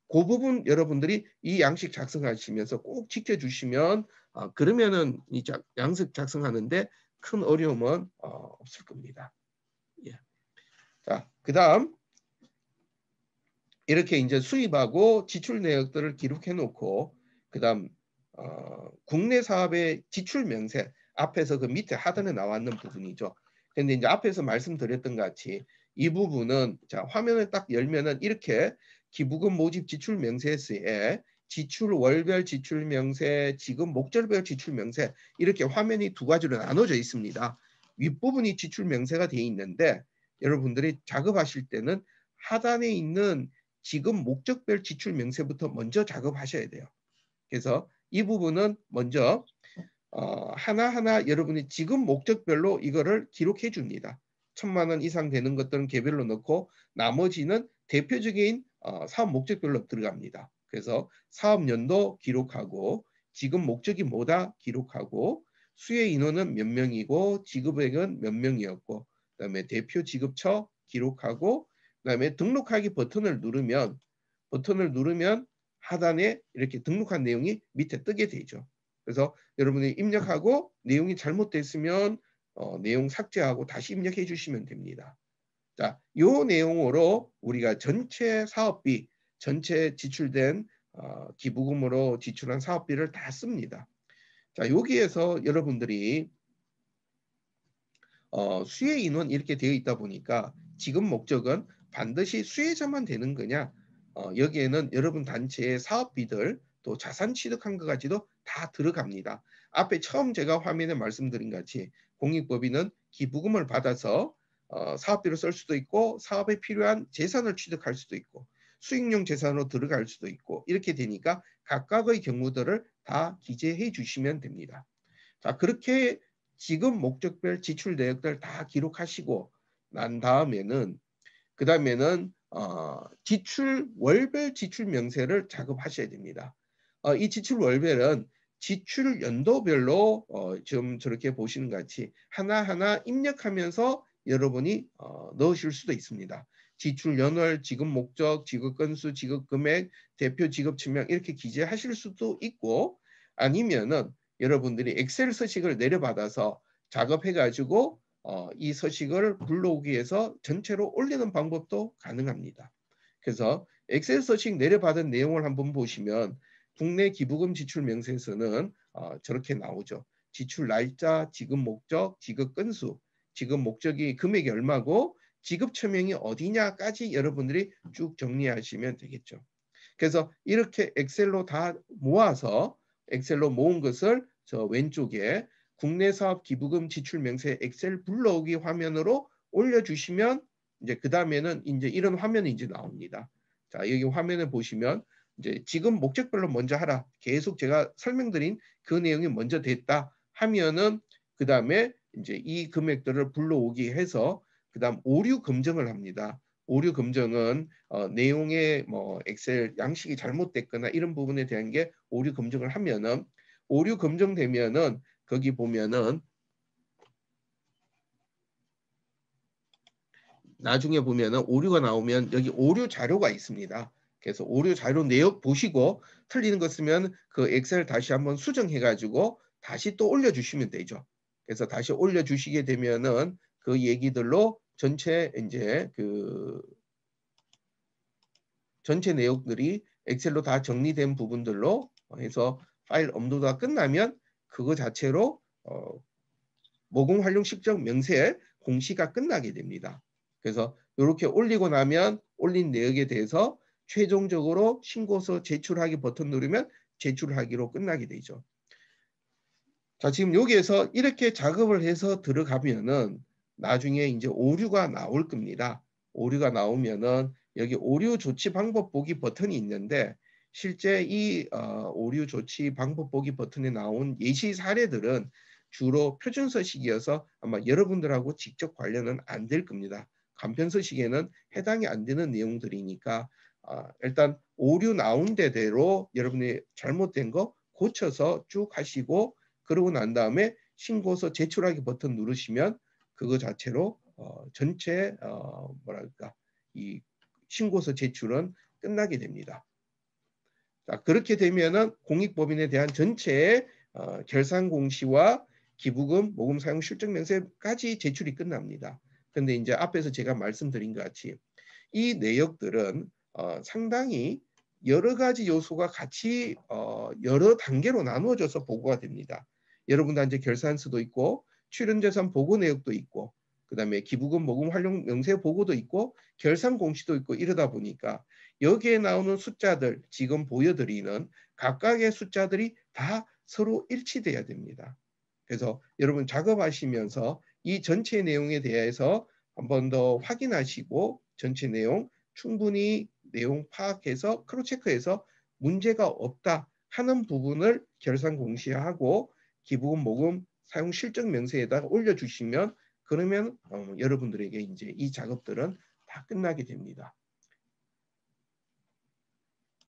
그 부분 여러분들이 이 양식 작성하시면서 꼭 지켜주시면 그러면은 이 양식 작성하는데 큰 어려움은 없을 겁니다. 예. 자, 그다음 이렇게 이제 수입하고 지출 내역들을 기록해 놓고 그다음 국내 사업의 지출 명세 앞에서 그 밑에 하단에 나왔는 부분이죠. 근데 이제 앞에서 말씀드렸던 것 같이 이 부분은 자 화면을 딱 열면은 이렇게 기부금 모집 지출 명세서에 지출 월별 지출 명세, 지금 목적별 지출 명세 이렇게 화면이 두 가지로 나눠져 있습니다. 윗부분이 지출 명세가 되어 있는데 여러분들이 작업하실 때는 하단에 있는 지금 목적별 지출 명세부터 먼저 작업하셔야 돼요. 그래서 이 부분은 먼저 하나하나 여러분이 지금 목적별로 이거를 기록해 줍니다. 1,000만 원 이상 되는 것들은 개별로 넣고 나머지는 대표적인 사업 목적별로 들어갑니다. 그래서 사업연도 기록하고 지금 목적이 뭐다 기록하고 수혜 인원은 몇 명이고 지급액은 몇 명이었고 그다음에 대표 지급처 기록하고 그다음에 등록하기 버튼을 누르면 하단에 이렇게 등록한 내용이 밑에 뜨게 되죠. 그래서 여러분이 입력하고 내용이 잘못됐으면 내용 삭제하고 다시 입력해 주시면 됩니다. 자, 요 내용으로 우리가 전체 사업비, 전체 지출된 기부금으로 지출한 사업비를 다 씁니다. 자, 여기에서 여러분들이 수혜 인원 이렇게 되어 있다 보니까 지금 목적은 반드시 수혜자만 되는 거냐? 여기에는 여러분 단체의 사업비들 또 자산 취득한 것까지도 다 들어갑니다. 앞에 처음 제가 화면에 말씀드린 같이 공익법인은 기부금을 받아서 사업비로 쓸 수도 있고 사업에 필요한 재산을 취득할 수도 있고 수익용 재산으로 들어갈 수도 있고 이렇게 되니까 각각의 경우들을 다 기재해 주시면 됩니다. 자, 그렇게 지금 목적별 지출 내역들 다 기록하시고 난 다음에는 지출 월별 지출 명세를 작업하셔야 됩니다. 이 지출 월별은 지출 연도별로 지금 저렇게 보시는 것 같이 하나하나 입력하면서 여러분이 넣으실 수도 있습니다. 지출 연월, 지급 목적, 지급 건수, 지급 금액, 대표 지급 증명 이렇게 기재하실 수도 있고 아니면은 여러분들이 엑셀 서식을 내려받아서 작업해가지고 이 서식을 불러오기 위해서 전체로 올리는 방법도 가능합니다. 그래서 엑셀 서식 내려받은 내용을 한번 보시면 국내 기부금 지출 명세서는 저렇게 나오죠. 지출 날짜, 지급 목적, 지급 건수, 지급 목적이 금액이 얼마고 지급 처명이 어디냐까지 여러분들이 쭉 정리하시면 되겠죠. 그래서 이렇게 엑셀로 다 모아서 엑셀로 모은 것을 저 왼쪽에 국내 사업 기부금 지출 명세 엑셀 불러오기 화면으로 올려주시면 이제 그 다음에는 이제 이런 화면이 이제 나옵니다. 자, 여기 화면을 보시면 이제 지금 목적별로 먼저 하라. 계속 제가 설명드린 그 내용이 먼저 됐다 하면은 그 다음에 이제 이 금액들을 불러오기 해서 그 다음 오류 검증을 합니다. 오류 검증은 내용의 뭐 엑셀 양식이 잘못됐거나 이런 부분에 대한 게 오류 검증을 하면은 오류 검증되면은 거기 보면은 나중에 보면은 오류가 나오면 여기 오류 자료가 있습니다. 그래서 오류 자료 내역 보시고 틀리는 거 쓰면 그 엑셀 다시 한번 수정해 가지고 다시 또 올려주시면 되죠. 그래서 다시 올려주시게 되면은 그 얘기들로 전체 이제 그 전체 내용들이 엑셀로 다 정리된 부분들로 해서 파일 업로드가 끝나면 그거 자체로 모금 활용 실적 명세 공시가 끝나게 됩니다. 그래서 이렇게 올리고 나면 올린 내역에 대해서 최종적으로 신고서 제출하기 버튼 누르면 제출하기로 끝나게 되죠. 자, 지금 여기에서 이렇게 작업을 해서 들어가면은 나중에 이제 오류가 나올 겁니다. 오류가 나오면은 여기 오류 조치 방법 보기 버튼이 있는데 실제 이 오류 조치 방법 보기 버튼에 나온 예시 사례들은 주로 표준 서식이어서 아마 여러분들하고 직접 관련은 안 될 겁니다. 간편 서식에는 해당이 안 되는 내용들이니까 일단 오류 나온 데대로 여러분이 잘못된 거 고쳐서 쭉 하시고 그러고 난 다음에 신고서 제출하기 버튼 누르시면 그거 자체로 전체 뭐랄까 이 신고서 제출은 끝나게 됩니다. 자, 그렇게 되면은 공익법인에 대한 전체의 결산 공시와 기부금, 모금 사용 실적 명세까지 제출이 끝납니다. 근데 이제 앞에서 제가 말씀드린 것 같이 이 내역들은 상당히 여러 가지 요소가 같이 여러 단계로 나누어져서 보고가 됩니다. 여러분들한테 결산서도 있고 출연재산 보고 내역도 있고 그다음에 기부금 모금 활용 명세 보고도 있고 결산 공시도 있고 이러다 보니까 여기에 나오는 숫자들 지금 보여드리는 각각의 숫자들이 다 서로 일치돼야 됩니다. 그래서 여러분 작업하시면서 이 전체 내용에 대해서 한 번 더 확인하시고 전체 내용 충분히 내용 파악해서 크로체크해서 문제가 없다 하는 부분을 결산 공시하고 기부금 모금 사용 실적 명세에다 올려주시면 그러면 여러분들에게 이제 이 작업들은 다 끝나게 됩니다.